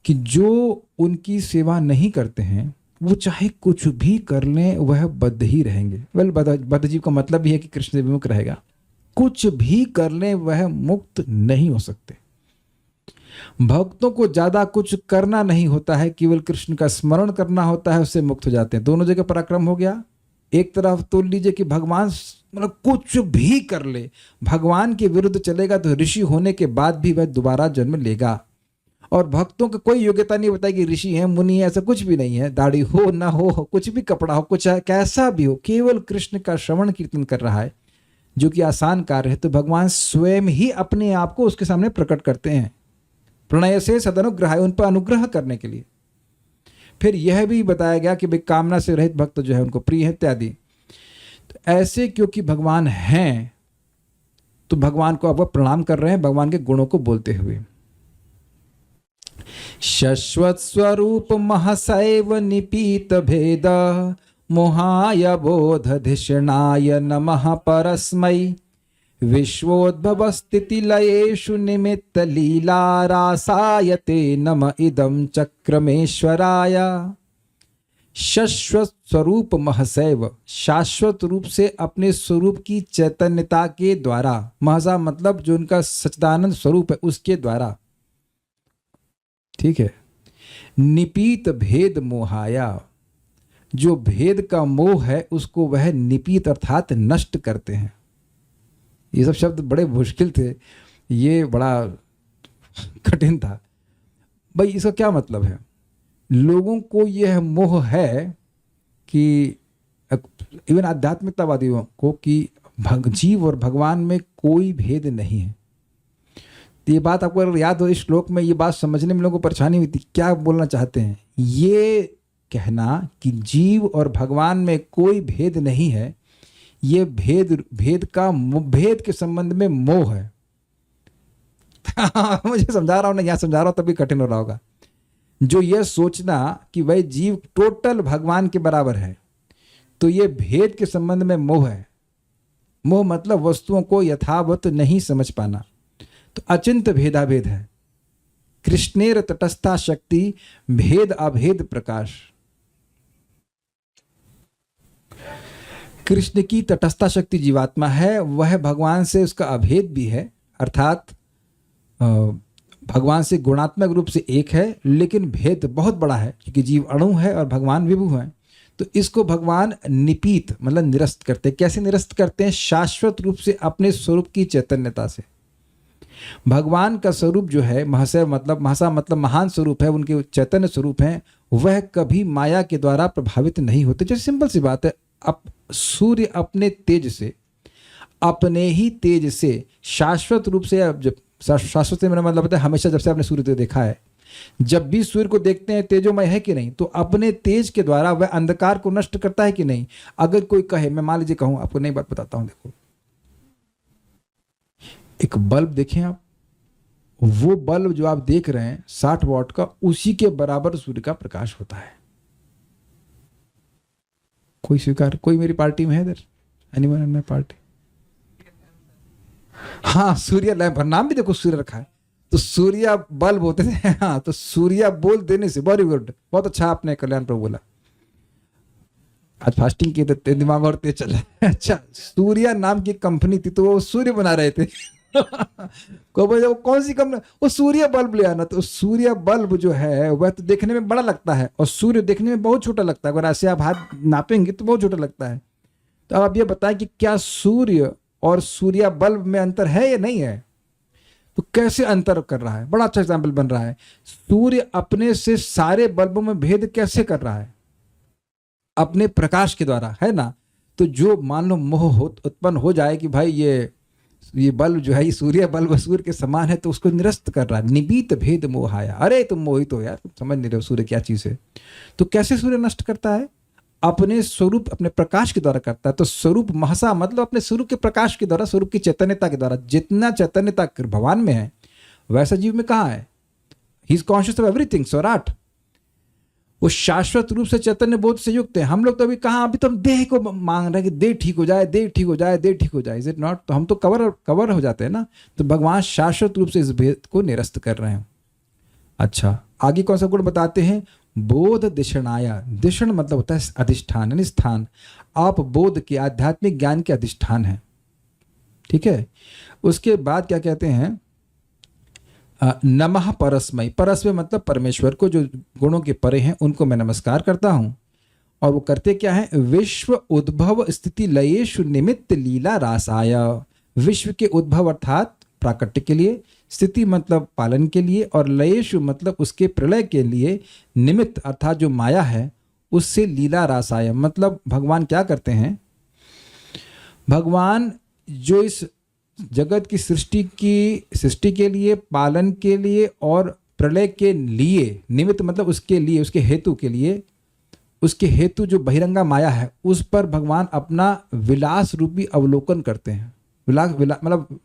कि जो उनकी सेवा नहीं करते हैं वो चाहे कुछ भी कर लें वह बद्ध ही रहेंगे। बद्ध जीव का मतलब भी है कि कृष्ण से विमुख रहेगा। कुछ भी कर लें वह मुक्त नहीं हो सकते। भक्तों को ज्यादा कुछ करना नहीं होता है, केवल कृष्ण का स्मरण करना होता है, उससे मुक्त हो जाते हैं। दोनों जगह पराक्रम हो गया। एक तरफ तो लीजिए कि भगवान मतलब कुछ भी कर ले, भगवान के विरुद्ध चलेगा तो ऋषि होने के बाद भी वह दोबारा जन्म लेगा। और भक्तों को कोई योग्यता नहीं बताई कि ऋषि हैं, मुनि है, ऐसा कुछ भी नहीं है। दाढ़ी हो ना हो, कुछ भी कपड़ा हो, कुछ कैसा भी हो, केवल कृष्ण का श्रवण कीर्तन कर रहा है, जो कि आसान कार्य है। तो भगवान स्वयं ही अपने आप को उसके सामने प्रकट करते हैं, प्रणय से सदनुग्रह, उन पर अनुग्रह करने के लिए। फिर यह भी बताया गया कि भाई कामना से रहित भक्त जो है उनको प्रिय है इत्यादि। तो ऐसे क्योंकि भगवान हैं तो भगवान को अब प्रणाम कर रहे हैं, भगवान के गुणों को बोलते हुए। शश्वत स्वरूप महसैव निपीत भेद मोहाय बोधधिषणाय नमः परस्मै विश्वोद्भव स्थिति लयेषु निमित्त लीला रासायते नम इदं चक्रमेश्वराय। शाश्वत स्वरूप महसैव, शाश्वत रूप से अपने स्वरूप की चैतन्यता के द्वारा, महसा मतलब जो उनका सच्चिदानंद स्वरूप है उसके द्वारा, ठीक है। निपीत भेद मोहाया, जो भेद का मोह है उसको वह निपीत अर्थात नष्ट करते हैं। ये सब शब्द बड़े मुश्किल थे, ये बड़ा कठिन था भाई। इसका क्या मतलब है? लोगों को यह मोह है कि इवन आध्यात्मिकतावादियों को कि जीव और भगवान में कोई भेद नहीं है। तो ये बात आपको अगर याद हो, इस श्लोक में ये बात समझने में लोगों को परेशानी हुई थी। क्या बोलना चाहते हैं? ये कहना कि जीव और भगवान में कोई भेद नहीं है, ये भेद के संबंध में मोह है। मुझे समझा रहा हूं ना, यहां समझा रहा हूं तभी कठिन हो रहा होगा। जो ये सोचना कि वह जीव टोटल भगवान के बराबर है, तो ये भेद के संबंध में मोह है। मोह मतलब वस्तुओं को यथावत नहीं समझ पाना। तो अचिंत भेदाभेद है। कृष्णेर तटस्था शक्ति भेद अभेद प्रकाश। कृष्ण की तटस्था शक्ति जीवात्मा है, वह भगवान से उसका अभेद भी है, अर्थात भगवान से गुणात्मक रूप से एक है, लेकिन भेद बहुत बड़ा है क्योंकि जीव अणु है और भगवान विभु है। तो इसको भगवान निपीत मतलब निरस्त करते हैं। कैसे निरस्त करते हैं? शाश्वत रूप से अपने स्वरूप की चैतन्यता से। भगवान का स्वरूप जो है महसा मतलब महान स्वरूप है, उनके चैतन्य स्वरूप है, वह कभी माया के द्वारा प्रभावित नहीं होते। जैसे सिंपल सी बात है, सूर्य अपने तेज से, अपने ही तेज से शाश्वत रूप से, जब शाश्वत से मेरा मतलब होता है हमेशा, जब से आपने सूर्य को देखा है, जब भी सूर्य को देखते हैं तेजोमय है कि नहीं, तो अपने तेज के द्वारा वह अंधकार को नष्ट करता है कि नहीं। अगर कोई कहे, मैं मान लीजिए कहूं, आपको नई बात बताता हूं, देखो एक बल्ब देखें आप, वो बल्ब जो आप देख रहे हैं 60 वॉट का, उसी के बराबर सूर्य का प्रकाश होता है। कोई स्वीकार, कोई मेरी पार्टी में है इधर, एनीवन इन माय पार्टी? हाँ, सूर्य लैंप, नाम भी देखो सूर्य रखा है, तो सूर्य बल्ब होते थे। हाँ, तो सूर्य बोल देने से, वेरी गुड, बहुत अच्छा आपने कल्याण प्रभु बोला, आज फास्टिंग की तो दिमाग और तेज चल रहा है। अच्छा, सूर्य नाम की कंपनी थी, तो वो सूर्य बना रहे थे। को बोले वो कौन सी कंपनी? वो सूर्य बल्ब ले आना। तो सूर्य बल्ब जो है वह तो देखने में बड़ा लगता है, और सूर्य देखने में बहुत छोटा लगता है। अगर ऐसे आप हाथ नापेंगे तो बहुत छोटा लगता है। तो अब आप ये बताएं कि क्या सूर्य और सूर्य बल्ब में अंतर है या नहीं है? तो कैसे अंतर कर रहा है? बड़ा अच्छा एग्जाम्पल बन रहा है। सूर्य अपने से सारे बल्बों में भेद कैसे कर रहा है? अपने प्रकाश के द्वारा, है ना। तो जो मान लो मोह उत्पन्न हो जाए कि भाई ये बल्ब जो है ये सूर्य बल्ब सूर्य के समान है, तो उसको निरस्त कर रहा है। निबीत भेद मोहाया, अरे तुम मोहित हो यार, तुम समझ नहीं रहे हो सूर्य क्या चीज है। तो कैसे सूर्य नष्ट करता है? अपने स्वरूप, अपने प्रकाश के द्वारा करता है। तो स्वरूप महसा मतलब अपने स्वरूप के प्रकाश के द्वारा, स्वरूप की चैतन्यता के द्वारा। जितना चैतन्यता भगवान में है वैसा जीव में कहाँ है? He is conscious of everything. स्वराट वो शाश्वत रूप से चैतन्य बोध से युक्त है। हम लोग तो अभी कहाँ, अभी तो हम देह को मांग रहे हैं कि देह ठीक हो जाए, देह ठीक हो जाए, देह ठीक हो जाए। Is it not? तो हम तो कवर हो जाते हैं ना। तो भगवान शाश्वत रूप से इस भेद को निरस्त कर रहे हैं। अच्छा, आगे कौन सा गुण बताते हैं? बोध दिशणाया। दिशण मतलब होता है अधिष्ठान, यानी स्थान। आप बोध के, आध्यात्मिक ज्ञान के अधिष्ठान हैं, ठीक है। उसके बाद क्या कहते हैं? नमः परस्मै। परस्मै मतलब परमेश्वर को, जो गुणों के परे हैं उनको मैं नमस्कार करता हूं। और वो करते क्या है? विश्व उद्भव स्थिति लयेषु निमित्त लीला रासाय। विश्व के उद्भव अर्थात प्राकट्य के लिए, स्थिति मतलब पालन के लिए, और लयेषु मतलब उसके प्रलय के लिए, निमित्त अर्थात जो माया है उससे लीला रासाय मतलब भगवान क्या करते हैं? भगवान जो इस जगत की सृष्टि के लिए, पालन के लिए और प्रलय के लिए, निमित्त मतलब उसके लिए, उसके हेतु के लिए, उसके हेतु जो बहिरंगा माया है उस पर भगवान अपना विलास रूपी अवलोकन करते हैं। विलास मतलब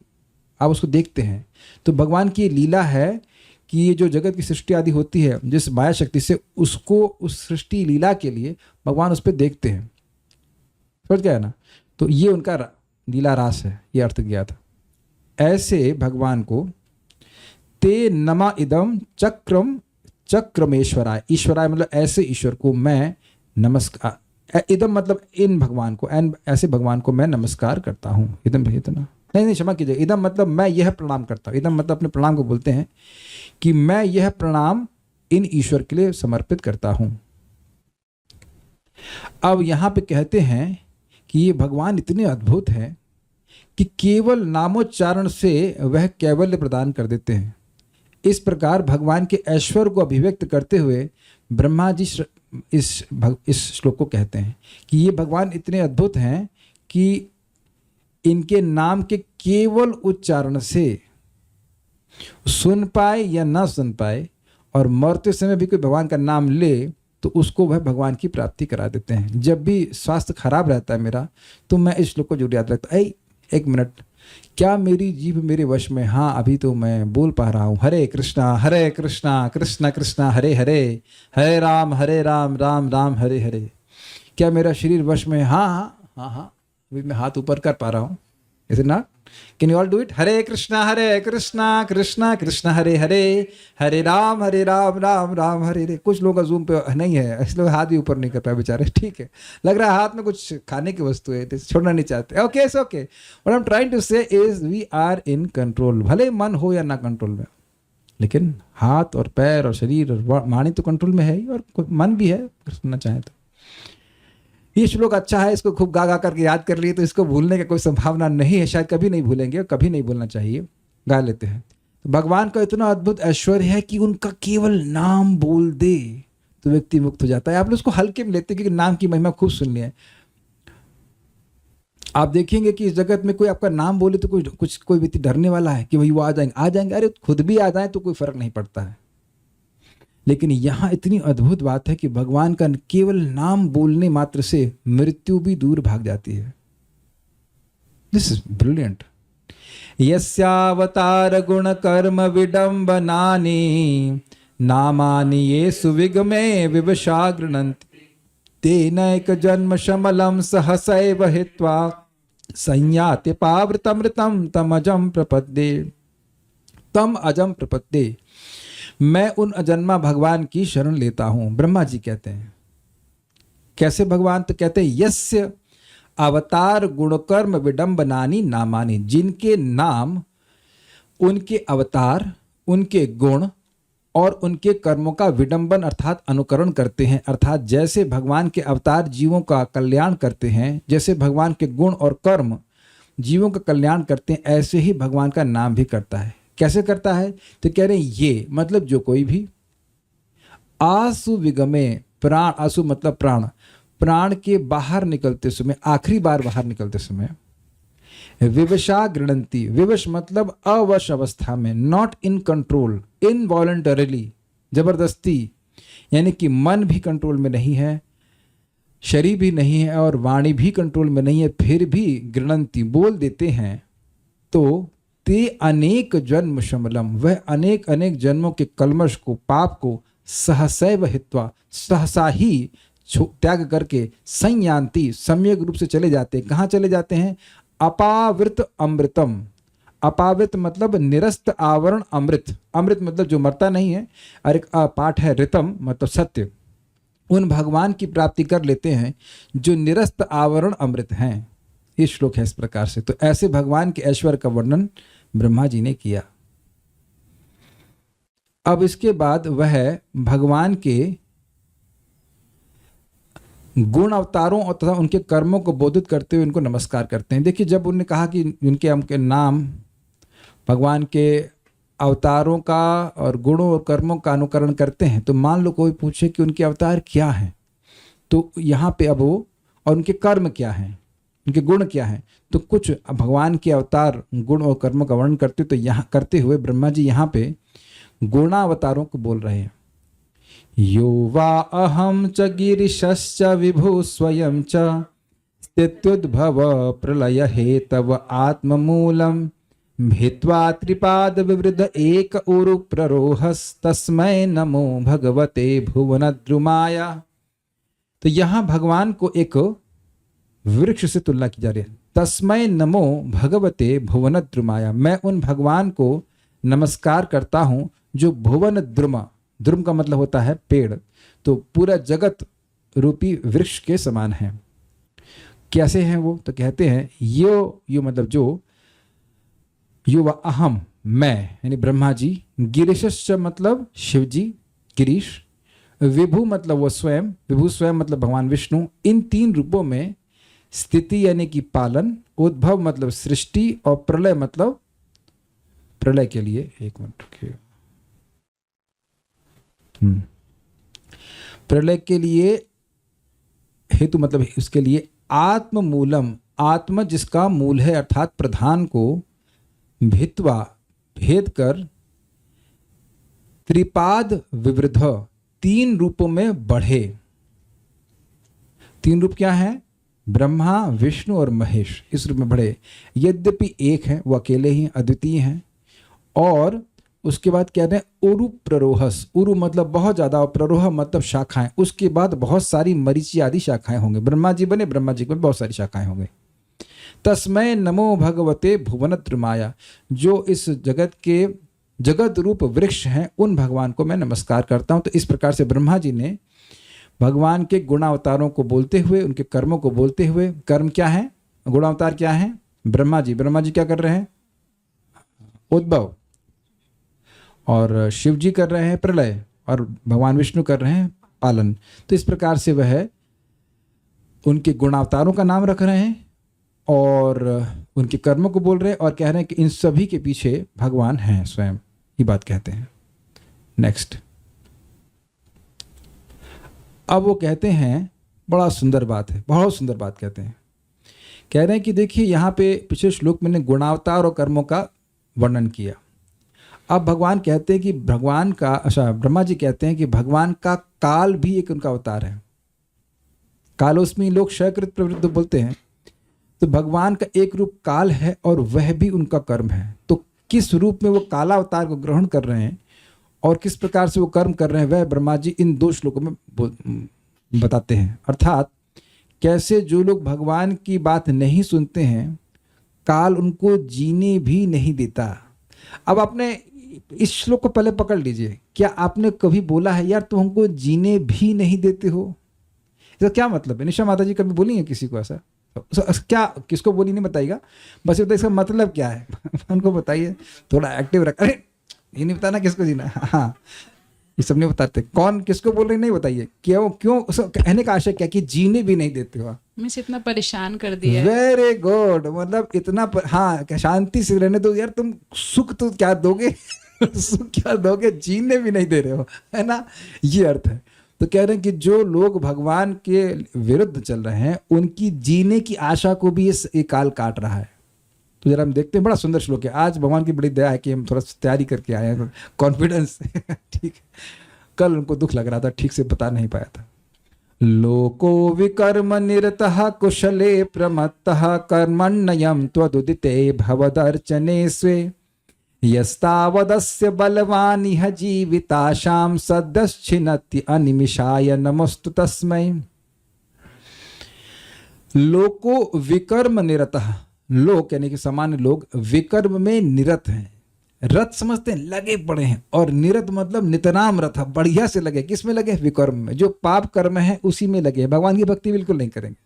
आप उसको देखते हैं। तो भगवान की लीला है कि ये जो जगत की सृष्टि आदि होती है जिस माया शक्ति से, उसको उस सृष्टि लीला के लिए भगवान उस पर देखते हैं। समझ गया ना? तो ये उनका लीला रास है, ये अर्थ किया था। ऐसे भगवान को ते नमा इदम चक्रमेश्वराय। ईश्वराय मतलब ऐसे ईश्वर को मैं नमस्कार, इदम मतलब इन भगवान को, ऐसे भगवान को मैं नमस्कार करता हूँ। इदम इतना नहीं, क्षमा कीजिए, इदम मतलब मैं यह प्रणाम करता हूँ। इदम मतलब अपने प्रणाम को बोलते हैं कि मैं यह प्रणाम इन ईश्वर के लिए समर्पित करता हूँ। अब यहाँ पे कहते हैं कि ये भगवान इतने अद्भुत हैं कि केवल नामोच्चारण से वह कैवल्य प्रदान कर देते हैं। इस प्रकार भगवान के ऐश्वर्य को अभिव्यक्त करते हुए ब्रह्मा जी इस श्लोक को कहते हैं कि ये भगवान इतने अद्भुत हैं कि इनके नाम के केवल उच्चारण से सुन पाए या ना सुन पाए, और मरते समय भी कोई भगवान का नाम ले तो उसको वह भगवान की प्राप्ति करा देते हैं। जब भी स्वास्थ्य खराब रहता है मेरा, तो मैं इस श्लोक को जरूर याद रखता। एक मिनट, क्या मेरी जीभ मेरे वश में? हाँ, अभी तो मैं बोल पा रहा हूँ। हरे कृष्णा कृष्णा कृष्णा हरे हरे, हरे राम राम राम हरे हरे। क्या मेरा शरीर वश में? हाँ हाँ हाँ हाँ, अभी मैं हाथ ऊपर कर पा रहा हूँ। Is it not? Can you all do it? Hare Krishna Krishna Krishna Hare Hare, Hare Ram Ram Ram Hare Hare. कुछ लोगों का जूम पे नहीं है, इसलिए हाथ भी ऊपर नहीं कर पाए बेचारे। ठीक है, लग रहा है हाथ में कुछ खाने की वस्तु है, तो छोड़ना नहीं चाहते। Okay, it's okay. What I am trying to say is we are in control. भले मन हो या ना कंट्रोल में, लेकिन हाथ और पैर और शरीर और वाणी तो कंट्रोल में है ही, और मन भी है अगर सुनना चाहें तो। ये श्लोक अच्छा है, इसको खूब गा करके याद कर लिए तो इसको भूलने का कोई संभावना नहीं है, शायद कभी नहीं भूलेंगे, कभी नहीं भूलना चाहिए। गा लेते हैं। तो भगवान का इतना अद्भुत ऐश्वर्य है कि उनका केवल नाम बोल दे तो व्यक्ति मुक्त हो जाता है। आप लोग उसको हल्के में लेते हैं क्योंकि नाम की महिमा खूब सुन ली है। आप देखेंगे कि इस जगत में कोई आपका नाम बोले तो कोई व्यक्ति डरने वाला है कि भाई वो आ जाएंगे, अरे खुद भी आ जाए तो कोई फर्क नहीं पड़ता है। लेकिन यहाँ इतनी अद्भुत बात है कि भगवान का केवल नाम बोलने मात्र से मृत्यु भी दूर भाग जाती है। This is brilliant. यस्यावतार गुण कर्म विडंबनानि नामानि ये सुविगमे विवशा गृह्णन्ति तेनैक जन्म शमलम सहसैव हित्वा संयाति पावृतमृतम तम अजम प्रपद्ये। मैं उन अजन्मा भगवान की शरण लेता हूं, ब्रह्मा जी कहते हैं। कैसे भगवान? तो कहते हैं यस्य अवतार गुणकर्म विडंबनानि नामानि, जिनके नाम उनके अवतार, उनके गुण और उनके कर्मों का विडंबन अर्थात अनुकरण करते हैं। अर्थात जैसे भगवान के अवतार जीवों का कल्याण करते हैं, जैसे भगवान के गुण और कर्म जीवों का कल्याण करते हैं, ऐसे ही भगवान का नाम भी करता है। कैसे करता है? तो कह रहे हैं ये मतलब जो कोई भी आसु विगमे, प्राण, आसु मतलब प्राण, प्राण के बाहर निकलते समय, आखिरी बार बाहर निकलते समय, विवशा गृह्णन्ति, विवश मतलब अवश अवस्था में, नॉट इन कंट्रोल, इनवॉलंटरीली, जबरदस्ती, यानी कि मन भी कंट्रोल में नहीं है, शरीर भी नहीं है और वाणी भी कंट्रोल में नहीं है, फिर भी गृह्णन्ति बोल देते हैं। तो ते अनेक जन्म शमलम, वह अनेक अनेक जन्मों के कलमश को, पाप को सहसैव हित्वा, सहसा ही त्याग करके, संयान्ति सम्यक रूप से चले जाते हैं। कहाँ चले जाते हैं? अपावृत अमृतम, अपावृत मतलब निरस्त आवरण अमृत, अमृत मतलब जो मरता नहीं है, और एक पाठ है ऋतम मतलब सत्य, उन भगवान की प्राप्ति कर लेते हैं जो निरस्त आवरण अमृत हैं। ये श्लोक है इस प्रकार से। तो ऐसे भगवान के ऐश्वर्य का वर्णन ब्रह्मा जी ने किया। अब इसके बाद वह भगवान के गुण अवतारों और तथा उनके कर्मों को बोधित करते हुए उनको नमस्कार करते हैं। देखिए, जब उन्होंने कहा कि उनके नाम, भगवान के अवतारों का और गुणों और कर्मों का अनुकरण करते हैं, तो मान लो कोई पूछे कि उनके अवतार क्या हैं, तो यहाँ पे अब वो, और उनके कर्म क्या हैं, उनके गुण क्या हैं, तो कुछ भगवान के अवतार, गुण और कर्मों का वर्णन करते तो यहाँ करते हुए ब्रह्मा जी यहाँ पे गुणावतारों को बोल रहे हैं। यो वा अहम च गिरिशश्च विभु स्वयं च स्थित्युद्भव प्रलय हेतव आत्ममूलम भित्वा त्रिपाद विवृध एक उरु प्ररोहस्तस्मै नमो भगवते भुवनद्रुमाय। तो यहाँ भगवान को एक वृक्ष से तुलना की जा रही है। तस्मै नमो भगवते भुवनद्रुमाय, मैं उन भगवान को नमस्कार करता हूँ जो भुवन द्रुम, द्रुम का मतलब होता है पेड़, तो पूरा जगत रूपी वृक्ष के समान है। कैसे हैं वो? तो कहते हैं यो मतलब जो, यो व अहम मैं, यानी ब्रह्मा जी, गिरीश मतलब शिव जी, गिरीश, विभु मतलब वो स्वयं, विभु स्वयं मतलब भगवान विष्णु, इन तीन रूपों में स्थिति यानी कि पालन, उद्भव मतलब सृष्टि, और प्रलय मतलब प्रलय के लिए, एक मिनट रखिए, प्रलय के लिए हेतु मतलब उसके लिए आत्म मूलम, आत्मा जिसका मूल है अर्थात प्रधान को, भित्वा भेद कर, त्रिपाद विवृध तीन रूपों में बढ़े। तीन रूप क्या है? ब्रह्मा, विष्णु और महेश, इस रूप में बढ़े। यद्यपि एक है, वो अकेले ही अद्वितीय हैं। और उसके बाद कहते हैं उरु प्ररोहस, उरु मतलब बहुत ज्यादा और प्ररोह मतलब शाखाएं, उसके बाद बहुत सारी मरीचि आदि शाखाएं होंगे। ब्रह्मा जी बने, ब्रह्मा जी को बहुत सारी शाखाएं होंगे। तस्मै नमो भगवते भुवनद्रुमाय, जो इस जगत के जगत रूप वृक्ष हैं, उन भगवान को मैं नमस्कार करता हूं। तो इस प्रकार से ब्रह्मा जी ने भगवान के गुणावतारों को बोलते हुए, उनके कर्मों को बोलते हुए, कर्म क्या है, गुणावतार क्या है? ब्रह्मा जी क्या कर रहे हैं? उद्भव, और शिव जी कर रहे हैं प्रलय, और भगवान विष्णु कर रहे हैं पालन। तो इस प्रकार से वह उनके गुणावतारों का नाम रख रहे हैं और उनके कर्मों को बोल रहे हैं, और कह रहे हैं कि इन सभी के पीछे भगवान हैं स्वयं, ये बात कहते हैं। नेक्स्ट, अब वो कहते हैं, बड़ा सुंदर बात है, बहुत सुंदर बात कहते हैं कह रहे हैं कि देखिए यहाँ पे पिछले श्लोक में गुणावतार और कर्मों का वर्णन किया। अब भगवान कहते हैं कि भगवान का, अच्छा ब्रह्मा जी कहते हैं कि भगवान का काल भी एक उनका अवतार है। कालोस्मी लोग क्षयकृत प्रवृत्त बोलते हैं, तो भगवान का एक रूप काल है और वह भी उनका कर्म है। तो किस रूप में वो काला अवतार को ग्रहण कर रहे हैं और किस प्रकार से वो कर्म कर रहे हैं, वह ब्रह्मा जी इन 2 श्लोकों में बताते हैं। अर्थात कैसे जो लोग भगवान की बात नहीं सुनते हैं, काल उनको जीने भी नहीं देता। अब आपने इस श्लोक को पहले पकड़ लीजिए। क्या आपने कभी बोला है यार तुम हमको जीने भी नहीं देते हो? इसका क्या मतलब है? निशा माता जी कभी बोली है किसी को ऐसा? क्या किसको बोली नहीं बताइएगा, बस ये तो इसका मतलब क्या है उनको बताइए, थोड़ा एक्टिव रख। अरे ये नहीं बताना किसको जीना। हाँ, ये सब नहीं बताते। कौन किसको बोल रहे नहीं बताइए। क्यों क्यों कहने का आशय क्या कि जीने भी नहीं देते हो? मुझे इतना परेशान कर दिया। वेरी गुड, मतलब इतना हाँ, क्या शांति से रहने दो यार, तुम सुख तो क्या दोगे सुख क्या दोगे, जीने भी नहीं दे रहे हो, है ना, ये अर्थ है। तो कह रहे हैं कि जो लोग भगवान के विरुद्ध चल रहे हैं उनकी जीने की आशा को भी ये काल काट रहा है। तो जरा हम देखते हैं, बड़ा सुंदर श्लोक है। आज भगवान की बड़ी दया है कि हम थोड़ा तैयारी करके आए हैं कॉन्फिडेंस ठीक है, कल उनको दुख लग रहा था, ठीक से बता नहीं पाया था। लोको विकर्म निरतः कुशले प्रमत्तः कर्मण्ययं त्वदुदिते भवदर्चने स्वे यस्तावदस्य बलवान् इह जीविताशां सद्यश्चिनत्ति अनिमिषाय नमस्तु तस्मै। लोको विकर्म निरतः, लोक यानी कि सामान्य लोग विकर्म में निरत हैं। रत समझते हैं, लगे पड़े हैं, और निरत मतलब नितराम रत है, बढ़िया से लगे। किस में लगे? विकर्म में। जो पाप कर्म है उसी में लगे। भगवान की भक्ति बिल्कुल नहीं करेंगे।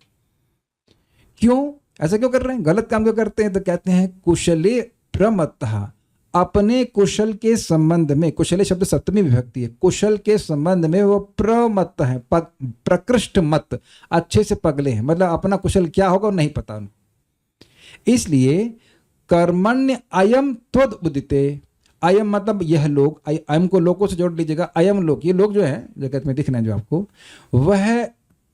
क्यों? ऐसा क्यों कर रहे हैं? गलत काम क्यों करते हैं? तो कहते हैं कुशले प्रमत्तः, अपने कुशल के संबंध में, कुशले शब्द सप्तमी विभक्ति है, कुशल के संबंध में वो प्रमत्त है, प्रकृष्ट मत, अच्छे से पगले हैं, मतलब अपना कुशल क्या होगा नहीं पता उनको। इसलिए कर्मण्य अयम त्वद उदिते, अयम मतलब यह लोग, अयम को लोगों से जोड़ लीजिएगा। अयम लोग, ये लोग जो है जगत में दिख रहे हैं जो आपको, वह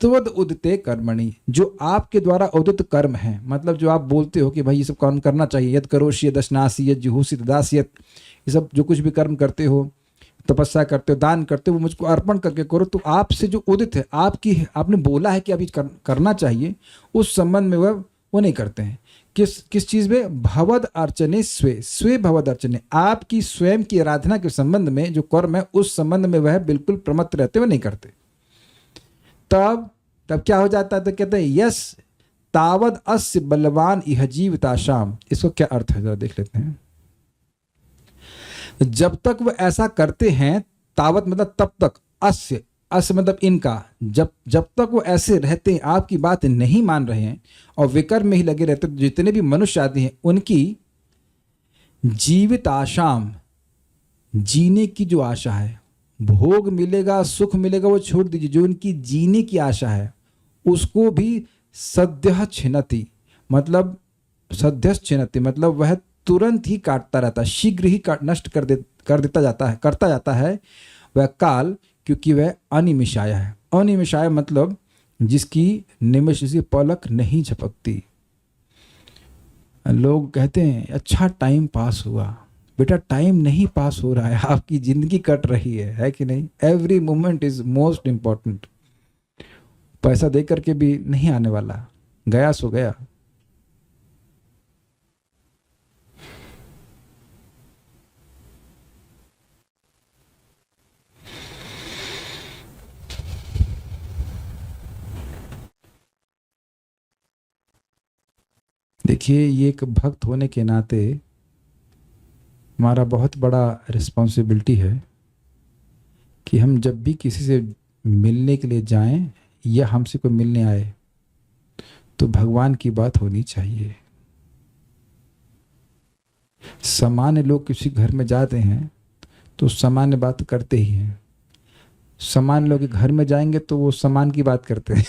त्वद उदिते कर्मणि, जो आपके द्वारा उदित कर्म है, मतलब जो आप बोलते हो कि भाई ये सब काम करना चाहिए, यद करोषि यद अश्नासि यद जुहूसि तदास्यत, ये सब जो कुछ भी कर्म करते हो, तपस्या करते हो, दान करते हो, वो मुझको अर्पण करके करो। तो आपसे जो उदित है, आपकी आपने बोला है कि अभी करना चाहिए, उस संबंध में वो नहीं करते हैं। किस चीज में? भवद अर्चने स्वे, स्वे भवद अर्चने, आपकी स्वयं की आराधना के संबंध में जो कर्म है उस संबंध में वह बिल्कुल प्रमत्त रहते हुए नहीं करते। तब क्या हो जाता है? तो कहते हैं यस तावद अस्य बलवान इह जीविताशाम। इसको क्या अर्थ है जरा देख लेते हैं। जब तक वह ऐसा करते हैं, तावत मतलब तब तक, अस्य अस्य मतलब इनका, जब तक वो ऐसे रहते हैं, आपकी बात नहीं मान रहे हैं और विकर्म में ही लगे रहते, तो जितने भी मनुष्य आदि हैं उनकी जीवित आशाम, जीने की जो आशा है, भोग मिलेगा, सुख मिलेगा, वो छोड़ दीजिए, जो उनकी जीने की आशा है उसको भी सद्यः छिनति, मतलब सद्यः छिनति मतलब वह तुरंत ही काटता रहता है, शीघ्र ही नष्ट करता जाता है वह काल, क्योंकि वह अनिमिषाय है। अनिमिषाय मतलब जिसकी निमिष सी पलक नहीं झपकती। लोग कहते हैं अच्छा टाइम पास हुआ, बेटा टाइम नहीं पास हो रहा है, आपकी जिंदगी कट रही है कि नहीं? Every moment is most important. पैसा दे करके भी नहीं आने वाला, गया सो गया। देखिए, ये एक भक्त होने के नाते हमारा बहुत बड़ा रिस्पॉन्सिबिलिटी है कि हम जब भी किसी से मिलने के लिए जाएं या हमसे कोई मिलने आए तो भगवान की बात होनी चाहिए। सामान्य लोग किसी घर में जाते हैं तो सामान्य बात करते ही हैं। सामान्य लोग घर में जाएंगे तो वो सामान की बात करते हैं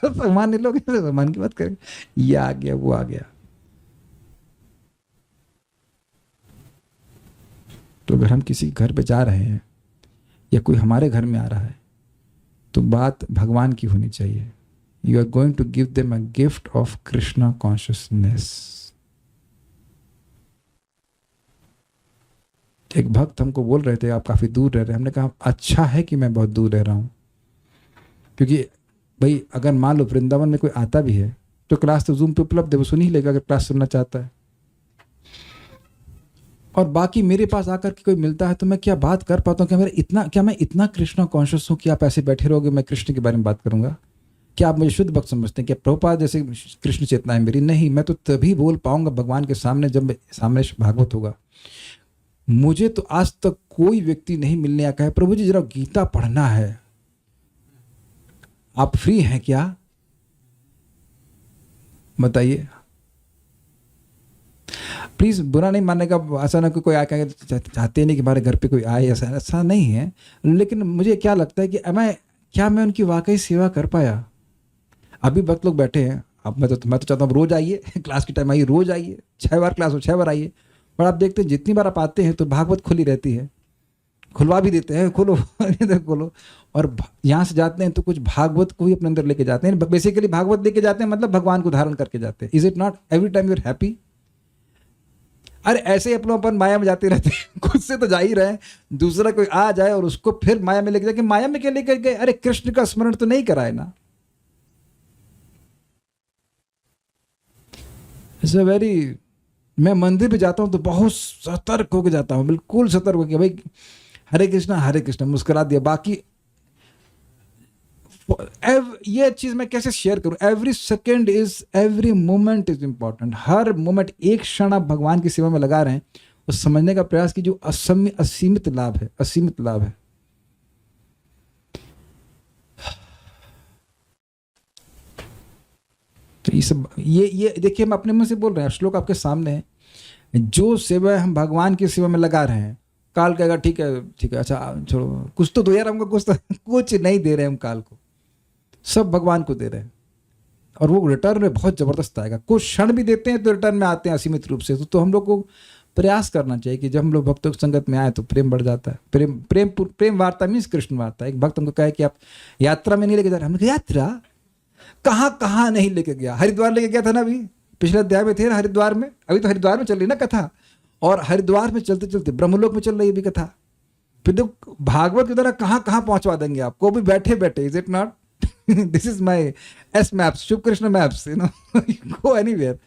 सामान्य लोग सामान की बात करेंगे, ये आ गया वो आ गया। तो अगर हम किसी घर पे जा रहे हैं या कोई हमारे घर में आ रहा है तो बात भगवान की होनी चाहिए। you are going to give them a gift of Krishna consciousness. एक भक्त हमको बोल रहे थे आप काफ़ी दूर रह रहे हैं। हमने कहा अच्छा है कि मैं बहुत दूर रह रहा हूँ, क्योंकि भाई अगर मान लो वृंदावन में कोई आता भी है तो क्लास तो जूम पे उपलब्ध है, वो सुन ही लेगा अगर क्लास सुनना चाहता है। और बाकी मेरे पास आकर के कोई मिलता है तो मैं क्या बात कर पाता हूँ? क्या मैं इतना कृष्णा कॉन्शियस हूँ कि आप ऐसे बैठे रहोगे मैं कृष्ण के बारे में बात करूंगा? क्या आप मुझे शुद्ध भक्त समझते हैं? क्या प्रभुपाद जैसे कृष्ण चेतना है मेरी? नहीं, मैं तो तभी बोल पाऊंगा भगवान के सामने जब सामने भागवत होगा। मुझे तो आज तक कोई व्यक्ति नहीं मिलने आया है प्रभु जी जरा गीता पढ़ना है, आप फ्री हैं क्या? बताइए। प्लीज बुरा नहीं मानने का, ऐसा ना कोई आया कहें चाहते नहीं कि हमारे घर पे कोई आए, ऐसा नहीं है। लेकिन मुझे क्या लगता है कि क्या मैं उनकी वाकई सेवा कर पाया? अभी भक्त लोग बैठे हैं, अब मैं तो चाहता हूँ रोज आइए, क्लास की टाइम आइए, रोज आइए, 6 बार क्लास हो 6 बार आइए। पर आप देखते हैं जितनी बार आप आते हैं तो भागवत खुली रहती है, खुलवा भी देते हैं, खोलो खोलो। और यहाँ से जाते हैं तो कुछ भागवत को ही अपने अंदर लेके जाते हैं। बेसिकली भागवत लेके जाते हैं मतलब भगवान को धारण करके जाते हैं। Is it not? Every time you are happy. अरे ऐसे ही अपनों अपन माया में जाते रहते हैं, खुद से तो जा ही रहे हैं, दूसरा कोई आ जाए और उसको फिर माया में लेके जाके माया में क्या लेकर गए? अरे कृष्ण का स्मरण तो नहीं कराए ना। इट्स अ वेरी, मैं मंदिर पे जाता हूँ तो बहुत सतर्क होकर जाता हूँ, बिल्कुल सतर्क होकर, भाई हरे कृष्णा मुस्कुरा दिया। बाकी ये चीज मैं कैसे शेयर करूं? Every moment is important. Her moment, एक क्षण आप भगवान की सेवा में लगा रहे हैं, उस समझने का प्रयास की जो असीमित लाभ है, असीमित लाभ है। तो ये देखिए, हम अपने मुंह से बोल रहे हैं, श्लोक आपके सामने है। जो सेवा हम भगवान की सेवा में लगा रहे हैं, काल कहेगा ठीक है अच्छा छोड़ो, कुछ तो दो यार हमको, कुछ नहीं दे रहे हम काल को, सब भगवान को दे रहे हैं। और वो रिटर्न में बहुत जबरदस्त आएगा। कुछ क्षण भी देते हैं तो रिटर्न में आते हैं असीमित रूप से। तो हम लोग को प्रयास करना चाहिए कि जब हम लोग भक्तों की संगत में आए तो प्रेम बढ़ जाता है। प्रेम वार्ता मीन्स कृष्ण वार्ता। एक भक्त हमको कहे कि आप यात्रा में नहीं लेके जा रहे। हमने कहा यात्रा कहाँ नहीं लेके गया? हरिद्वार लेके गया था ना, अभी पिछले अध्याय में थे ना हरिद्वार में। अभी तो हरिद्वार में चल रही ना कथा, और हरिद्वार में चलते चलते ब्रह्मलोक में चल रही है भी कथा। फिर देखो भागवत की तरह कहाँ पहुंचवा देंगे आपको भी बैठे बैठे। Is it not? This is my S maps, शुभ Krishna maps, you know, go anywhere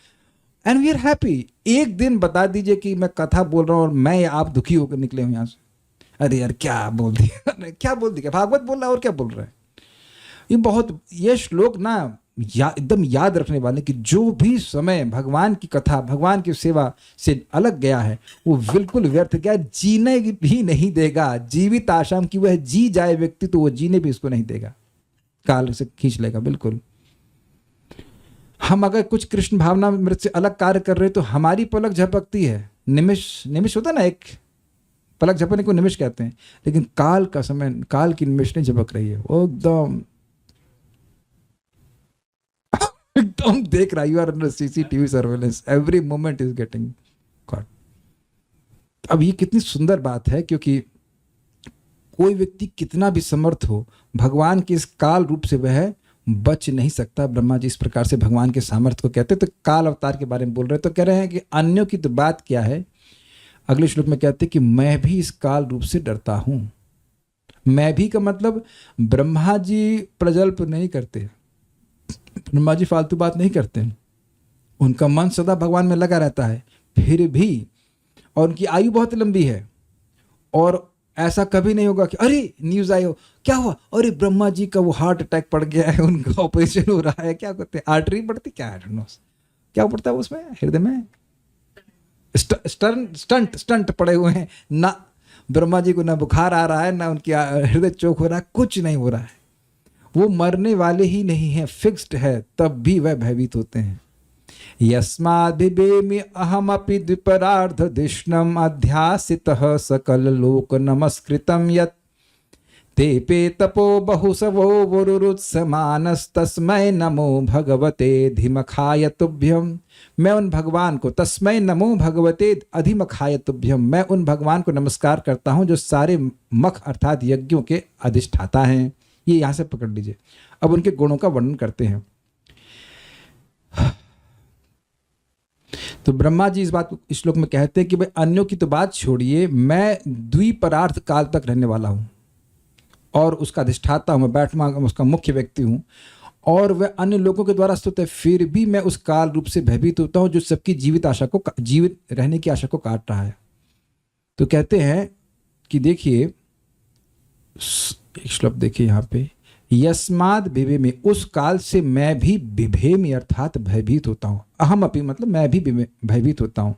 and we are happy. एक दिन बता दीजिए कि मैं कथा बोल रहा हूँ और मैं आप दुखी होकर निकले हूँ यहाँ से। अरे यार क्या बोल दिया, भागवत बोल रहा है और क्या बोल रहा है? ये श्लोक ना एकदम याद रखने वाले कि जो भी समय भगवान की कथा, भगवान की सेवा से अलग गया है वो बिल्कुल व्यर्थ गया, जीने भी नहीं देगा। जीवित आशाम की वह जी जाए व्यक्ति तो वो जीने भी इसको नहीं देगा, काल से खींच लेगा। बिल्कुल हम अगर कुछ कृष्ण भावना मृत से अलग कार्य कर रहे हैं तो हमारी पलक झपकती है। निमिष होता ना, एक पलक झपकने को निमिष कहते हैं, लेकिन काल का समय, काल की निमिष नहीं झपक रही है, वो एकदम देख रहा है। You are under CCTV surveillance, every moment is getting caught. अब ये कितनी सुंदर बात है, क्योंकि कोई व्यक्ति कितना भी समर्थ हो, भगवान के इस काल रूप से वह बच नहीं सकता। ब्रह्मा जी इस प्रकार से भगवान के सामर्थ्य को कहते हैं। तो काल अवतार के बारे में बोल रहे हैं, तो कह रहे हैं कि अन्यों की तो बात क्या है। अगले श्लोक में कहते हैं कि मैं भी इस काल रूप से डरता हूं। मैं भी का मतलब ब्रह्मा जी प्रजल्प नहीं करते, ब्रह्मा जी फालतू बात नहीं करते, उनका मन सदा भगवान में लगा रहता है। फिर भी, और उनकी आयु बहुत लंबी है, और ऐसा कभी नहीं होगा कि अरे न्यूज आई हो, क्या हुआ, अरे ब्रह्मा जी का वो हार्ट अटैक पड़ गया है, उनका ऑपरेशन हो रहा है, क्या कहते हैं आर्टरी पड़ती, क्या पड़ता है उसमें, हृदय में स्टंट पड़े हुए हैं ना। ब्रह्मा जी को ना बुखार आ रहा है, ना उनकी हृदय चोक हो रहा है, कुछ नहीं हो रहा है। वो मरने वाले ही नहीं है, फिक्स्ड है, तब भी वह भयभीत होते हैं। यस्मादिबेमि अहमपि द्विपरार्ध दिष्णम अध्यासितः सकल लोक नमस्कृतं यत् तेपे तपो बहुसवो वरुरुत्समानस्तस्मै नमो भगवते धीमखाय तुभ्यम। मैं उन भगवान को, तस्मै नमो भगवते अधिमखाय तुभ्यम, मैं उन भगवान को नमस्कार करता हूं जो सारे मख अर्थात यज्ञों के अधिष्ठाता हैं। ये यहाँ से पकड़ लीजिए। अब उनके गुणों का वर्णन करते हैं। तो ब्रह्मा जी इस श्लोक में कहते हैं कि भाई अन्यों की तो बात छोड़िए, मैं द्विपरार्थ काल तक रहने वाला हूँ और उसका अधिष्ठाता हूँ, मैं बैठमा उसका मुख्य व्यक्ति हूँ और वह अन्य लोगों के द्वारा स्तुत है, फिर भी मैं उस काल रूप से भयभीत होता हूँ जो सबकी जीवित रहने की आशा को काट रहा है। तो कहते हैं कि देखिए एक श्लोक देखिए यहाँ पे, यस्माद बिभेमि, उस काल से मैं भी बिभेमि अर्थात भयभीत होता हूँ। अहम अपि मतलब मैं भी भयभीत होता हूँ।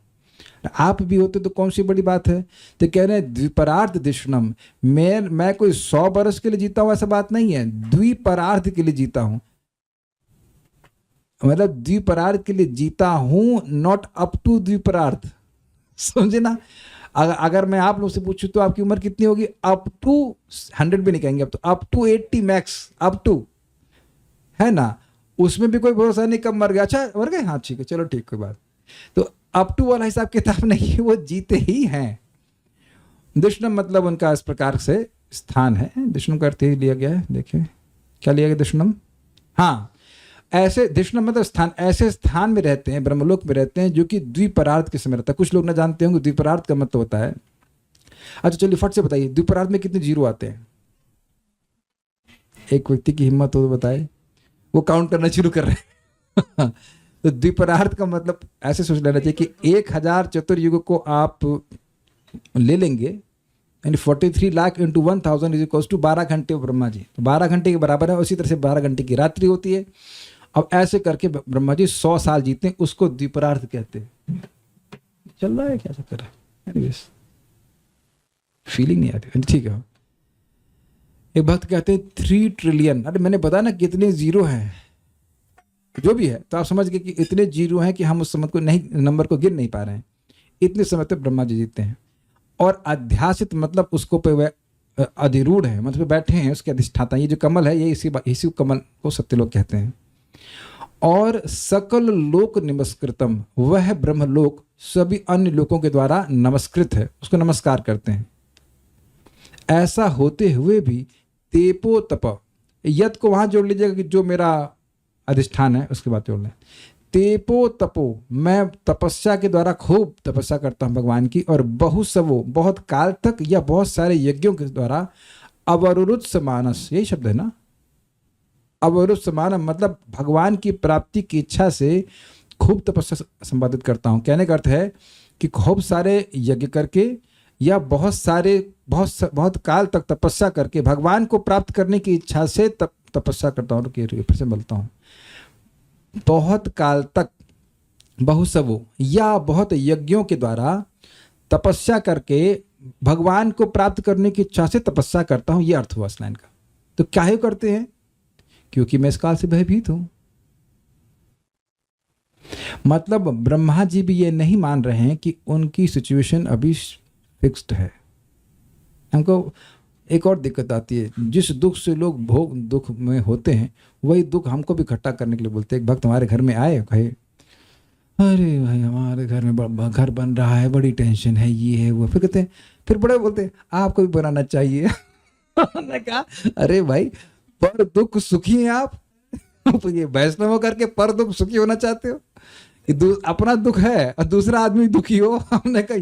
आप भी होते तो कौन सी बड़ी बात है। तो कह रहे हैं द्विपरार्ध दिशनम, मैं कोई 100 बरस के लिए जीता हूँ ऐसा बात नहीं है, द्विपरार्ध के लिए जीता हूँ, मतलब द्विपरार्ध के लिए जीता हूँ, नॉट अप टू द्विपरार्ध, समझे ना। अगर मैं आप लोग से पूछूं तो आपकी उम्र कितनी होगी, अप टू 100 भी नहीं कहेंगे अब तो, up to 80 max, up to, है ना, उसमें भी कोई भरोसा नहीं कब मर गया, अच्छा मर गए, हाँ ठीक है चलो ठीक कोई बात। तो अप टू वाला हिसाब किताब नहीं है, वो जीते ही हैं। दुष्णम मतलब उनका इस प्रकार से स्थान है, दुष्णम का अर्थ ही लिया गया है, देखिए क्या लिया गया दुष्णम, हाँ ऐसे दिशना मतलब स्थान, ऐसे स्थान में रहते हैं, ब्रह्मलोक में रहते हैं जो कि द्विपरार्ध के समय रहता है। कुछ लोग ना जानते होंगे द्विपरार्ध का मतलब होता है। अच्छा चलिए फट से बताइए द्विपरार्ध में कितने जीरो आते हैं, एक व्यक्ति की हिम्मत हो तो बताए, वो काउंट करना शुरू कर रहे हैं। तो द्विपरार्ध का मतलब ऐसे सोच लेना चाहिए कि 1000 चतुर्युग को आप ले लेंगे, यानी 43 lakh into 1000 is equal to 12 घंटे ब्रह्मा जी, तो 12 घंटे के बराबर है। उसी तरह से 12 घंटे की रात्रि होती है। अब ऐसे करके ब्रह्मा जी 100 साल जीते हैं, उसको द्विपरार्ध कहते हैं। चल रहा है क्या चक्कर है, एनीवेज फीलिंग नहीं आती, ठीक है। एक भक्त कहते हैं 3 ट्रिलियन, अरे मैंने बताया ना कितने जीरो हैं, जो भी है तो आप समझ गए कि इतने जीरो हैं कि हम उस समय को नहीं, नंबर को गिन नहीं पा रहे हैं। इतने समय तक ब्रह्मा जी जीते हैं। और अध्यासित मतलब उसको पे वह अधिरूढ़ है, मतलब बैठे हैं उसके अधिष्ठाता, ये जो कमल है ये इसी कमल को सत्यलोक कहते हैं। और सकल लोक नमस्कृतम, वह ब्रह्मलोक सभी अन्य लोकों के द्वारा नमस्कृत है, उसको नमस्कार करते हैं। ऐसा होते हुए भी तेपो तप, यद को वहां जोड़ लीजिएगा कि जो मेरा अधिष्ठान है, उसके बाद जोड़ लें। तेपो तपो, मैं तपस्या के द्वारा खूब तपस्या करता हूँ भगवान की, और बहुसवो बहुत काल तक या बहुत सारे यज्ञों के द्वारा अवरुत्स मानस, यही शब्द है ना, अवरुत्स मानस मतलब भगवान की प्राप्ति की इच्छा से खूब तपस्या संपादित करता हूँ। कहने का अर्थ है कि खूब सारे यज्ञ करके या बहुत काल तक तपस्या करके भगवान को प्राप्त करने की इच्छा से तपस्या करता हूँ। फिर से बोलता हूँ, बहुत काल तक बहुसवो या बहुत यज्ञों के द्वारा तपस्या करके भगवान को प्राप्त करने की इच्छा से तपस्या करता हूं, यह अर्थ हुआ इस लाइन का। तो क्या करते हैं, क्योंकि मैं इस काल से भयभीत हूं। मतलब ब्रह्मा जी भी ये नहीं मान रहे हैं कि उनकी सिचुएशन अभी फिक्स्ड है। हमको एक और दिक्कत आती है, जिस दुख से लोग दुख में होते हैं वही दुख हमको भी इकट्ठा करने के लिए बोलते हैं। एक भक्त हमारे घर में आए, कहे अरे भाई हमारे घर में घर बन रहा है, बड़ी टेंशन है, ये है वो। फिर कहते हैं, फिर बड़े बोलते हैं आपको भी बनाना चाहिए। मैंने कहा अरे भाई पर दुख सुखी हैं आप। ये वैष्णव होकर के पर दुख सुखी होना चाहते हो, अपना दुख है और दूसरा आदमी दुखी हो। हमने कहा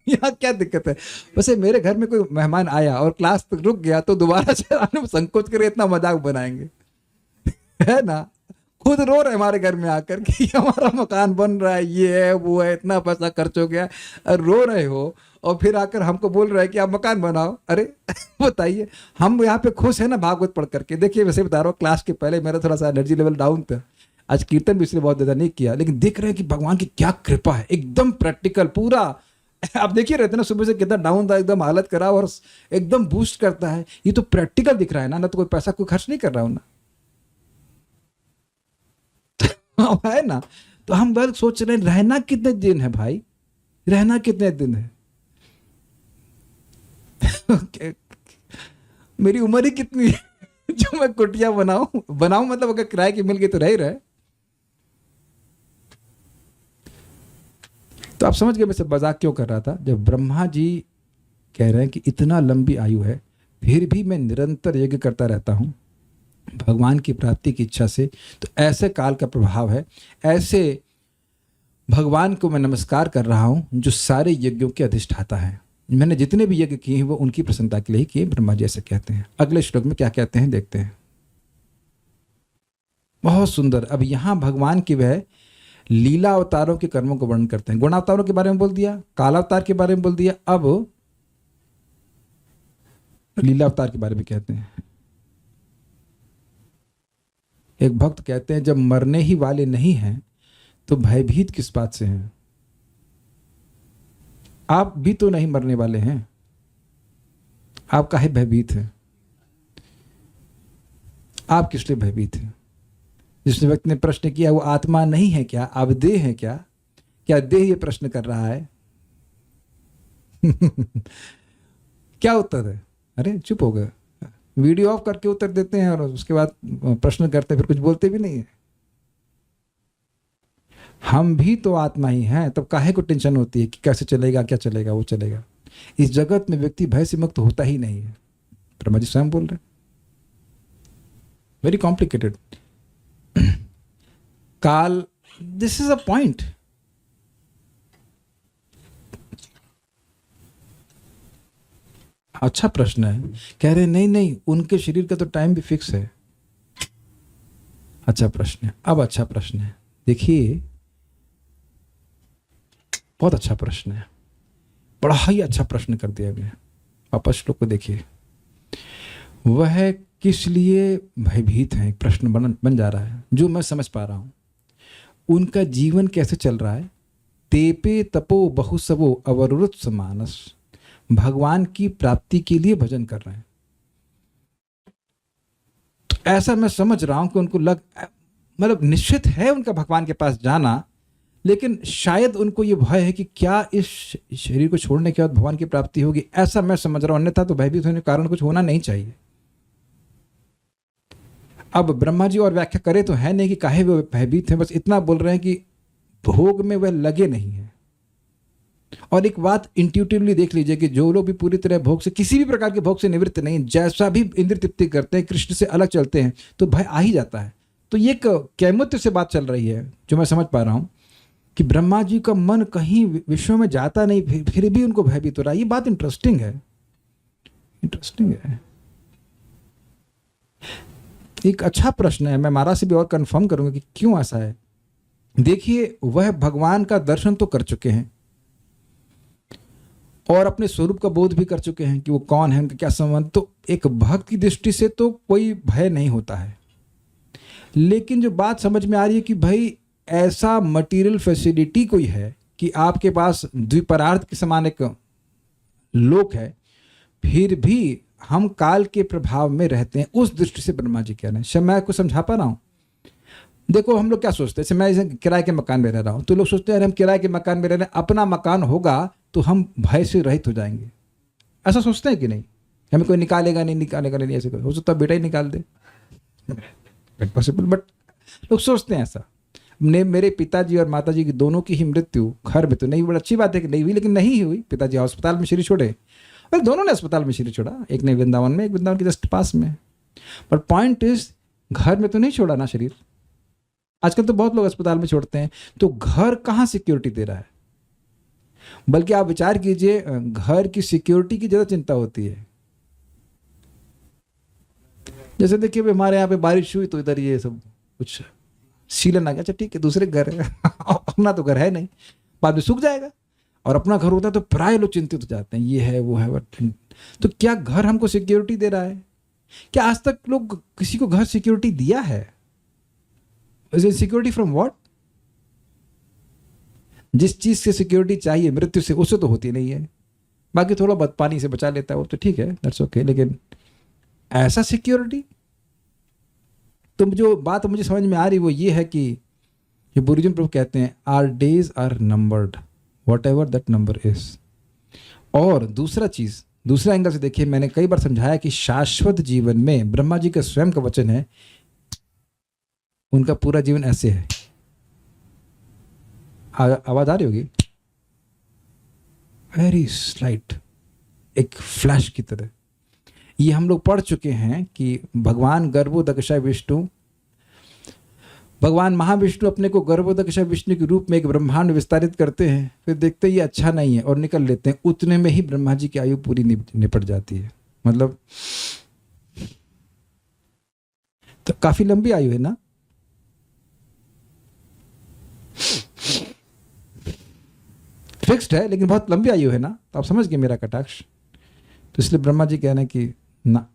यहाँ क्या दिक्कत है। वैसे मेरे घर में कोई मेहमान आया और क्लास तक रुक गया तो दोबारा से आने में संकोच करे, इतना मजाक बनाएंगे, है ना। खुद रो रहे हमारे घर में आकर कि हमारा मकान बन रहा है, ये है वो है, इतना पैसा खर्च हो गया, और रो रहे हो और फिर आकर हमको बोल रहे हैं कि आप मकान बनाओ। अरे बताइए, हम यहाँ पे खुश है ना भागवत पढ़ करके। देखिए वैसे बता रहा हूँ, क्लास के पहले मेरा थोड़ा सा एनर्जी लेवल डाउन था, आज कीर्तन भी इसलिए बहुत ज़्यादा नहीं किया, लेकिन देख रहे हैं कि भगवान की क्या कृपा है, एकदम प्रैक्टिकल पूरा। आप देखिए रहते ना, सुबह से कितना डाउन था, एकदम हालत खराब, और एकदम बूस्ट करता है। ये तो प्रैक्टिकल दिख रहा है ना, तो कोई पैसा कोई खर्च नहीं कर रहा हूं ना, है ना। तो हम बस सोच रहे हैं रहना कितने दिन है भाई, रहना कितने दिन है। मेरी उम्र ही कितनी है जो मैं कुटिया बनाऊं मतलब अगर किराए की मिल गई तो रह ही रहे। तो आप समझ गए मैं सब मजाक क्यों कर रहा था। जब ब्रह्मा जी कह रहे हैं कि इतना लंबी आयु है, फिर भी मैं निरंतर यज्ञ करता रहता हूँ भगवान की प्राप्ति की इच्छा से, तो ऐसे काल का प्रभाव है। ऐसे भगवान को मैं नमस्कार कर रहा हूँ जो सारे यज्ञों के अधिष्ठाता हैं। मैंने जितने भी यज्ञ किए हैं वो उनकी प्रसन्नता के लिए ही किए, ब्रह्मा जी ऐसे कहते हैं। अगले श्लोक में क्या कहते हैं देखते हैं, बहुत सुंदर। अब यहाँ भगवान की वह लीला अवतारों के कर्मों को वर्णन करते हैं। गुणावतारों के बारे में बोल दिया, कालावतार के बारे में बोल दिया, अब लीला अवतार के बारे में कहते हैं। एक भक्त कहते हैं, जब मरने ही वाले नहीं हैं तो भयभीत किस बात से हैं? आप भी तो नहीं मरने वाले हैं, आप काहे भयभीत हैं? आप किस लिए भयभीत हैं? जिस व्यक्ति ने प्रश्न किया वो आत्मा नहीं है क्या? आप देह है क्या? क्या देह ये प्रश्न कर रहा है? क्या उत्तर है? अरे चुप हो गए, वीडियो ऑफ करके उत्तर देते हैं और उसके बाद प्रश्न करते हैं, फिर कुछ बोलते भी नहीं है। हम भी तो आत्मा ही हैं, तब काहे को टेंशन होती है कि कैसे चलेगा, क्या चलेगा, वो चलेगा। इस जगत में व्यक्ति भय से मुक्त होता ही नहीं है, ब्रह्मा जी स्वयं बोल रहे। वेरी कॉम्प्लिकेटेड काल, दिस इज अ पॉइंट। अच्छा प्रश्न है। कह रहे नहीं नहीं, उनके शरीर का तो टाइम भी फिक्स है। अच्छा प्रश्न है। अब अच्छा प्रश्न है, देखिए बहुत अच्छा प्रश्न है, बड़ा ही अच्छा प्रश्न कर दिया गया। वापस श्लोक को देखिए, वह किस लिए भयभीत है, एक प्रश्न बन जा रहा है जो मैं समझ पा रहा हूं। उनका जीवन कैसे चल रहा है? तेपे तपो बहुसवो अवरुत समानस, भगवान की प्राप्ति के लिए भजन कर रहे हैं। तो ऐसा मैं समझ रहा हूं कि उनको मतलब निश्चित है उनका भगवान के पास जाना, लेकिन शायद उनको ये भय है कि क्या इस शरीर को छोड़ने के बाद भगवान की प्राप्ति होगी, ऐसा मैं समझ रहा हूं। अन्यथा तो भयभीत होने का कारण कुछ होना नहीं चाहिए। अब ब्रह्मा जी और व्याख्या करे तो है नहीं कि काहे वो भयभीत हैं, बस इतना बोल रहे हैं कि भोग में वह लगे नहीं है। और एक बात इंट्यूटिवली देख लीजिए कि जो लोग भी पूरी तरह भोग से, किसी भी प्रकार के भोग से निवृत्त नहीं, जैसा भी इंद्र तृप्ति करते हैं, कृष्ण से अलग चलते हैं, तो भय आ ही जाता है। तो ये कैमुत्य से बात चल रही है जो मैं समझ पा रहा हूं कि ब्रह्मा जी का मन कहीं विश्व में जाता नहीं, फिर भी उनको भयभीत हो रहा है। ये बात इंटरेस्टिंग है, इंटरेस्टिंग है। एक अच्छा प्रश्न है, मैं महाराज से भी और कंफर्म करूंगा कि क्यों ऐसा है। देखिए, वह भगवान का दर्शन तो कर चुके हैं और अपने स्वरूप का बोध भी कर चुके हैं कि वो कौन है, उनका क्या संबंध। तो एक भक्त की दृष्टि से तो कोई भय नहीं होता है। लेकिन जो बात समझ में आ रही है कि भाई ऐसा मटेरियल फैसिलिटी कोई है कि आपके पास द्विपरार्थ के समान एक लोक है, फिर भी हम काल के प्रभाव में रहते हैं, उस दृष्टि से ब्रह्मा जी कह रहे हैं। मैं आपको समझा पा रहा हूं। देखो, हम लोग क्या सोचते हैं, मैं किराए के मकान में रह रहा हूं, तो लोग सोचते हैं हम किराए के मकान में रह रहे हैं, अपना मकान होगा तो हम भय से रहित हो जाएंगे। ऐसा सोचते हैं कि नहीं? हमें कोई निकालेगा नहीं, निकालेगा नहीं, ऐसे हो सकता है बेटा ही निकाल दे, पॉसिबल, बट लोग सोचते हैं ऐसा। मेरे पिताजी और माताजी की दोनों की ही मृत्यु घर में तो नहीं, बड़ी अच्छी बात है कि नहीं हुई, लेकिन नहीं हुई। पिताजी अस्पताल में शरीर छोड़े, और दोनों ने अस्पताल में शरीर छोड़ा, एक ने वृंदावन में, एक वृंदावन के जस्ट पास में। पर पॉइंट इज, घर में तो नहीं छोड़ा ना शरीर। आजकल तो बहुत लोग अस्पताल में छोड़ते हैं, तो घर कहाँ सिक्योरिटी दे रहा है? बल्कि आप विचार कीजिए, घर की सिक्योरिटी की ज्यादा चिंता होती है। जैसे देखिए, हमारे यहाँ पे बारिश हुई तो इधर ये सब कुछ सीलन आ गया, अच्छा ठीक है, दूसरे घर है अपना तो घर है नहीं, बाद में सूख जाएगा। और अपना घर होता है तो प्राय लोग चिंतित हो जाते हैं, ये है वो है। तो क्या घर हमको सिक्योरिटी दे रहा है? क्या आज तक लोग किसी को घर सिक्योरिटी दिया है? Security from what? जिस चीज से सिक्योरिटी चाहिए, मृत्यु से, उससे तो होती नहीं है। बाकी थोड़ा बहुत पानी से बचा लेता है वो तो ठीक है, दैट्स ओके, लेकिन ऐसा सिक्योरिटी? तो जो बात मुझे समझ में आ रही वो ये है कि जो बुद्धिज्म प्रभु कहते हैं, our days are numbered, whatever that number is. और दूसरा चीज, दूसरा एंगल से देखिए, मैंने कई बार समझाया कि शाश्वत जीवन में ब्रह्मा जी का स्वयं का वचन है, उनका पूरा जीवन ऐसे है। आवाज आ रही होगी, वेरी स्लाइट, एक फ्लैश की तरह। ये हम लोग पढ़ चुके हैं कि भगवान गर्भोदकशा विष्णु, भगवान महाविष्णु अपने को गर्भोदकशा विष्णु के रूप में एक ब्रह्मांड विस्तारित करते हैं, फिर देखते ये अच्छा नहीं है और निकल लेते हैं। उतने में ही ब्रह्मा जी की आयु पूरी निपट जाती है। मतलब तो काफी लंबी आयु है ना। फिक्स्ड है लेकिन बहुत लंबी आयु है ना, तो आप समझ गए मेरा कटाक्ष। तो इसलिए ब्रह्मा जी कह रहे हैं कि ना,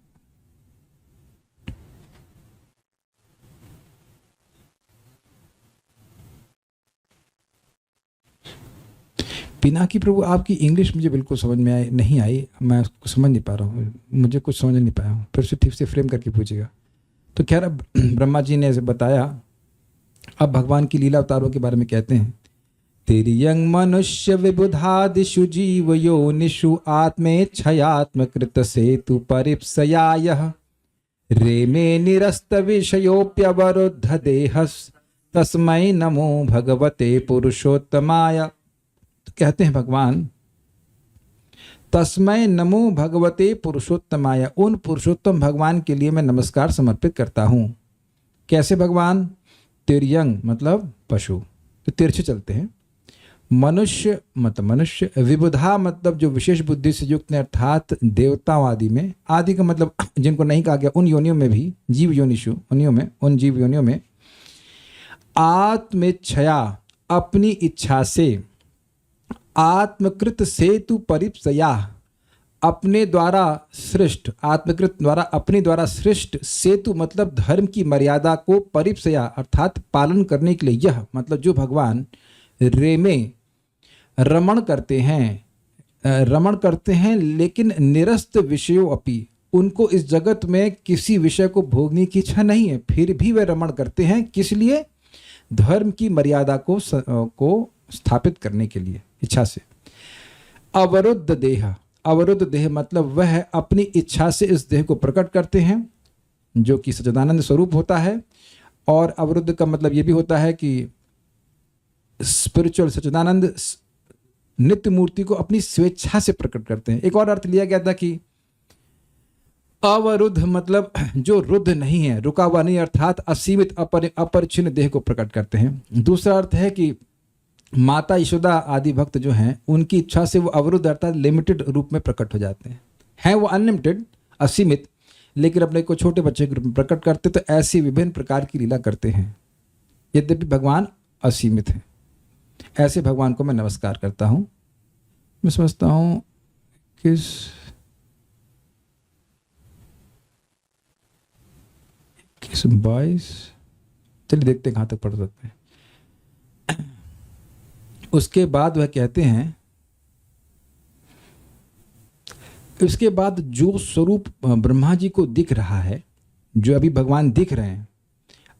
पिनाकी प्रभु आपकी इंग्लिश मुझे बिल्कुल समझ में नहीं आई, मैं उसको समझ नहीं पा रहा हूँ, मुझे कुछ समझ नहीं पाया हूँ, फिर से ठीक से फ्रेम करके पूछेगा। तो खैर ब्रह्मा जी ने बताया। अब भगवान की लीला अवतारों के बारे में कहते हैं, तिर्यंग मनुष्य विबुधादिषु जीव योनिषु आत्मेच्छयात्मकृत सेतु परिप्सयाय रेमे निरस्त विषयोप्यवरुद्ध देहस् तस्मै नमो भगवते पुरुषोत्तमाय। तो कहते हैं भगवान, तस्मै नमो भगवते पुरुषोत्तमाय, उन पुरुषोत्तम भगवान के लिए मैं नमस्कार समर्पित करता हूँ। कैसे भगवान? तिर्यंग मतलब पशु, तो तिरछे चलते हैं। मनुष्य मतलब मनुष्य, विबुधा मतलब जो विशेष बुद्धि से युक्त हैं, अर्थात देवताओं आदि में, आदि का मतलब जिनको नहीं कहा गया, उन योनियों में भी, जीव योनिषु उनियों में, उन जीव योनियों में, आत्मेच्छया अपनी इच्छा से, आत्मकृत सेतु परिप्सया अपने द्वारा सृष्ट, आत्मकृत द्वारा अपने द्वारा सृष्ट, सेतु मतलब धर्म की मर्यादा को, परिप्सया अर्थात पालन करने के लिए, यह मतलब जो भगवान रेमे रमण करते हैं लेकिन निरस्त विषयों अपि, उनको इस जगत में किसी विषय को भोगने की इच्छा नहीं है, फिर भी वे रमण करते हैं। किस लिए? धर्म की मर्यादा को स्थापित करने के लिए, इच्छा से। अवरुद्ध देह, अवरुद्ध देह मतलब वह अपनी इच्छा से इस देह को प्रकट करते हैं जो कि सच्चिदानंद स्वरूप होता है। और अवरुद्ध का मतलब ये भी होता है कि स्पिरिचुअल सच्चिदानंद नित्य मूर्ति को अपनी स्वेच्छा से प्रकट करते हैं। एक और अर्थ लिया गया था कि अवरुद्ध मतलब जो रुद्ध नहीं है, रुका हुआ नहीं, अर्थात असीमित अपरिच्छिन्न देह को प्रकट करते हैं। दूसरा अर्थ है कि माता यशोदा आदि भक्त जो हैं, उनकी इच्छा से वो अवरुद्ध अर्थात लिमिटेड रूप में प्रकट हो जाते हैं वो अनलिमिटेड असीमित, लेकिन अपने को छोटे बच्चे के रूप में प्रकट करते, तो ऐसी विभिन्न प्रकार की लीला करते हैं। यद्यपि भगवान असीमित हैं, ऐसे भगवान को मैं नमस्कार करता हूँ। मैं समझता हूँ किस किस 22, चलिए देखते हैं कहाँ तक पढ़ सकते हैं। उसके बाद वह कहते हैं, इसके बाद जो स्वरूप ब्रह्मा जी को दिख रहा है, जो अभी भगवान दिख रहे हैं,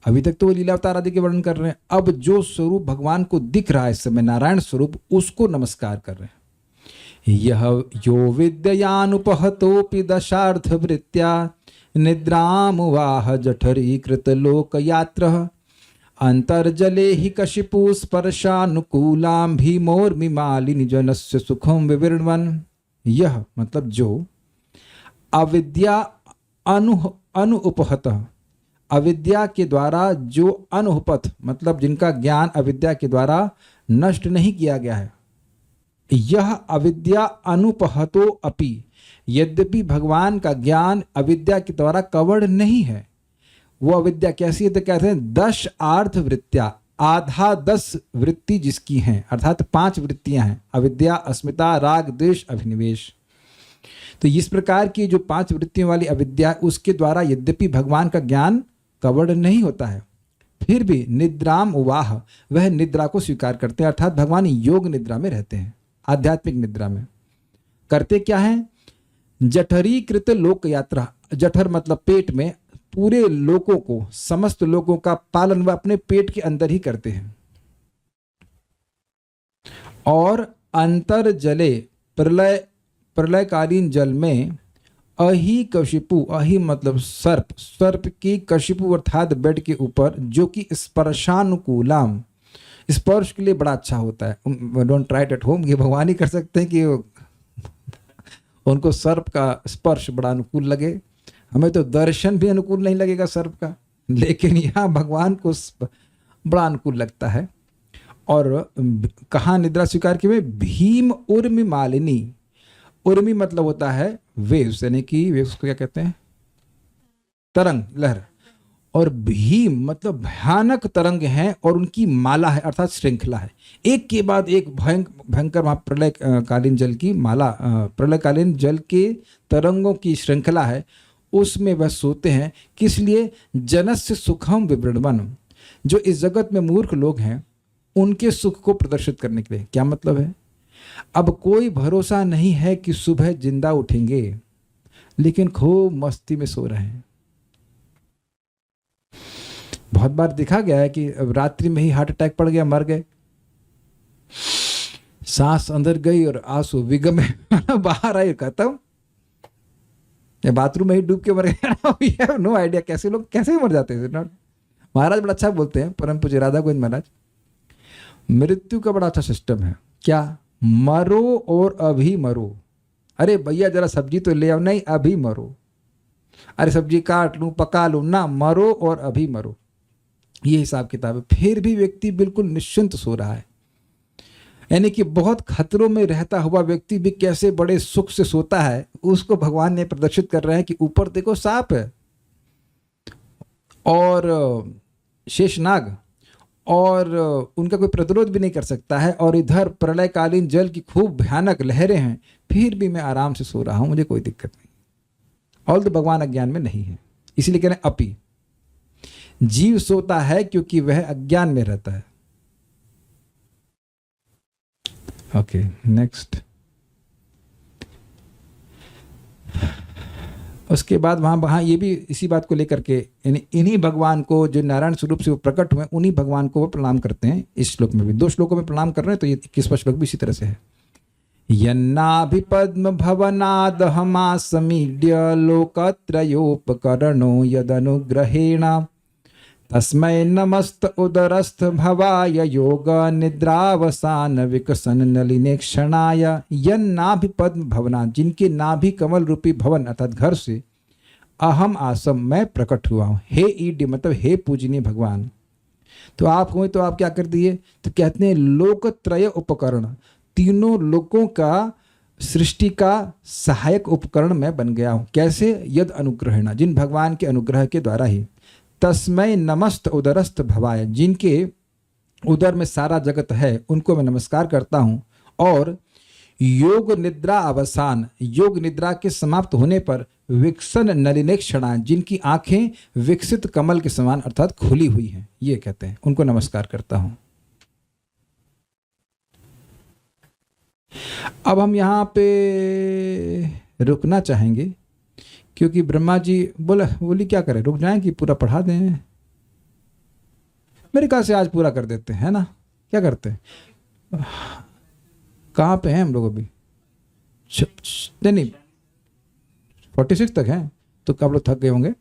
अभी तक तो वो लीला अवतार आदि के वर्णन कर रहे हैं, अब जो स्वरूप भगवान को दिख रहा है इस समय, नारायण स्वरूप, उसको नमस्कार कर रहे हैं। यह यो विद्यानुपहतोपि दशार्थ वृत्त्या निद्रामुवाह जठरीकृत लोकयात्रः अंतर्जले हि कशिपु स्पर्शानुकूलां भीमोर्मिमालिनी जनस्य सुखम विवृण्वन्। यह मतलब जो अविद्या अनुपहत, अविद्या के द्वारा जो अनुपथ मतलब जिनका ज्ञान अविद्या के द्वारा नष्ट नहीं किया गया है, यह अविद्या अनुपहतो अपि, यद्यपि भगवान का ज्ञान अविद्या के द्वारा कवर्ड नहीं है। वो अविद्या कैसी है? तो कहते हैं 10 आर्थ वृत्तियां, आधा 10 वृत्ति जिसकी हैं, अर्थात 5 वृत्तियां हैं, अविद्या, अस्मिता, राग, द्वेष, अभिनिवेश। तो इस प्रकार की जो 5 वृत्तियों वाली अविद्या, उसके द्वारा यद्यपि भगवान का ज्ञान कवर्ड नहीं होता है, फिर भी निद्राम उवाह, वह निद्रा को स्वीकार करते हैं, अर्थात भगवान योग निद्रा में रहते हैं, आध्यात्मिक निद्रा में। करते क्या है? जठरीकृत लोक यात्रा, जठर मतलब पेट में, पूरे लोकों को, समस्त लोगों का पालन वह अपने पेट के अंदर ही करते हैं। और अंतर जले, प्रलयकालीन जल में, अहि कशिपु, अहि मतलब सर्प, सर्प की कशिपु अर्थात बेड के ऊपर, जो कि स्पर्शानुकूलाम, स्पर्श के लिए बड़ा अच्छा होता है। Don't try it at home, ये भगवान ही कर सकते हैं कि उनको सर्प का स्पर्श बड़ा अनुकूल लगे, हमें तो दर्शन भी अनुकूल नहीं लगेगा सर्प का, लेकिन यहाँ भगवान को बड़ा अनुकूल लगता है। और कहाँ निद्रा स्वीकार की हुई? भीम उर्मी मालिनी। उर्मी मतलब होता है वेव्स, यानी कि वेव्स को क्या कहते हैं? तरंग, लहर। और भीम मतलब भयानक तरंग हैं और उनकी माला है, अर्थात श्रृंखला है, एक के बाद एक भयंकर वहाँ प्रलय कालीन जल की माला, प्रलयकालीन जल के तरंगों की श्रृंखला है, उसमें वह सोते हैं। किस लिए? जनस्य सुखम विवृणवन, जो इस जगत में मूर्ख लोग हैं उनके सुख को प्रदर्शित करने के लिए। क्या मतलब है? अब कोई भरोसा नहीं है कि सुबह जिंदा उठेंगे, लेकिन खूब मस्ती में सो रहे हैं। बहुत बार देखा गया है कि रात्रि में ही हार्ट अटैक पड़ गया, मर गए, सांस अंदर गई और आंसू विगमे बाहर आई, खत्म, या बाथरूम में ही डूब के मर गए। नो आइडिया कैसे लोग कैसे मर जाते हैं। नॉट महाराज बड़ा अच्छा बोलते हैं, परम पूज्य राधा गोविंद महाराज, मृत्यु का बड़ा अच्छा सिस्टम है। क्या? मरो और अभी मरो। अरे भैया जरा सब्जी तो ले आओ, नहीं अभी मरो। अरे सब्जी काट लूं, पका लूं, ना, मरो और अभी मरो। ये हिसाब किताब है। फिर भी व्यक्ति बिल्कुल निश्चिंत सो रहा है, यानी कि बहुत खतरों में रहता हुआ व्यक्ति भी कैसे बड़े सुख से सोता है, उसको भगवान ने प्रदर्शित कर रहे हैं कि ऊपर देखो सांप है और शेषनाग, और उनका कोई प्रतिरोध भी नहीं कर सकता है, और इधर प्रलयकालीन जल की खूब भयानक लहरें हैं, फिर भी मैं आराम से सो रहा हूं, मुझे कोई दिक्कत नहीं। और तो भगवान अज्ञान में नहीं है, इसीलिए कह रहे हैं अपी। जीव सोता है क्योंकि वह अज्ञान में रहता है। Okay, next. उसके बाद वहाँ ये भी इसी बात को लेकर के, इन्हीं भगवान को जो नारायण स्वरूप से वो प्रकट हुए, उन्हीं भगवान को वो प्रणाम करते हैं। इस श्लोक में भी 2 श्लोकों में प्रणाम कर रहे हैं, तो ये 21वां श्लोक भी इसी तरह से है। यन्नाभिपद्म भवनादहमा समीड्य लोकत्रयोपकरणो यदनुग्रहेण तस्मै नमस्त उदरस्थ भवाय योग निद्रावसान विकसन नलिनेक्षणाय। यन्नाभिपद्म भवना, जिनके नाभि कमल रूपी भवन अर्थात घर से अहम आसम, मैं प्रकट हुआ हूँ। हे ईड मतलब हे पूजनीय भगवान। तो आप हुए तो आप क्या कर दिए? तो कहते हैं लोकत्रय उपकरण, तीनों लोकों का सृष्टि का सहायक उपकरण मैं बन गया हूँ। कैसे? यद अनुग्रहेण, जिन भगवान के अनुग्रह के द्वारा ही। तस्मै नमस्त उदरस्थ भवाय, जिनके उदर में सारा जगत है उनको मैं नमस्कार करता हूँ। और योग निद्रा अवसान, योग निद्रा के समाप्त होने पर विकसन नलिनेक्षणा, जिनकी आंखें विकसित कमल के समान अर्थात खुली हुई हैं, ये कहते हैं, उनको नमस्कार करता हूँ। अब हम यहाँ पे रुकना चाहेंगे, क्योंकि ब्रह्मा जी बोली क्या करें, रुक जाएं कि पूरा पढ़ा दें? मेरे ख्याल से आज पूरा कर देते हैं, ना? क्या करते हैं? कहाँ पे हैं हम लोग अभी? नहीं 46 तक हैं, तो कब लोग थक गए होंगे।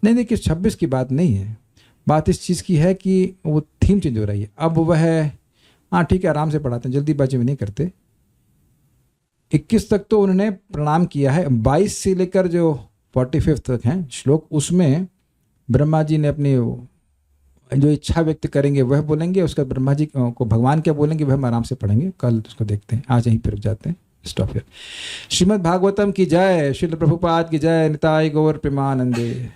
नहीं देखिए, 26 की बात नहीं है, बात इस चीज़ की है कि वो थीम चेंज हो रही है। अब वह हाँ ठीक है, आराम से पढ़ाते हैं, जल्दीबाजी में नहीं करते। 21 तक तो उन्होंने प्रणाम किया है, 22 से लेकर जो 45 तक हैं श्लोक, उसमें ब्रह्मा जी ने अपनी जो इच्छा व्यक्त करेंगे वह बोलेंगे। उसका ब्रह्मा जी को भगवान क्या बोलेंगे वह हम आराम से पढ़ेंगे, कल उसको देखते हैं। आज यहीं पर रुक जाते हैं, स्टॉप हियर। श्रीमद् भागवतम की जय, श्रील प्रभुपाद की जय, निताय गौर प्रेमानंदे।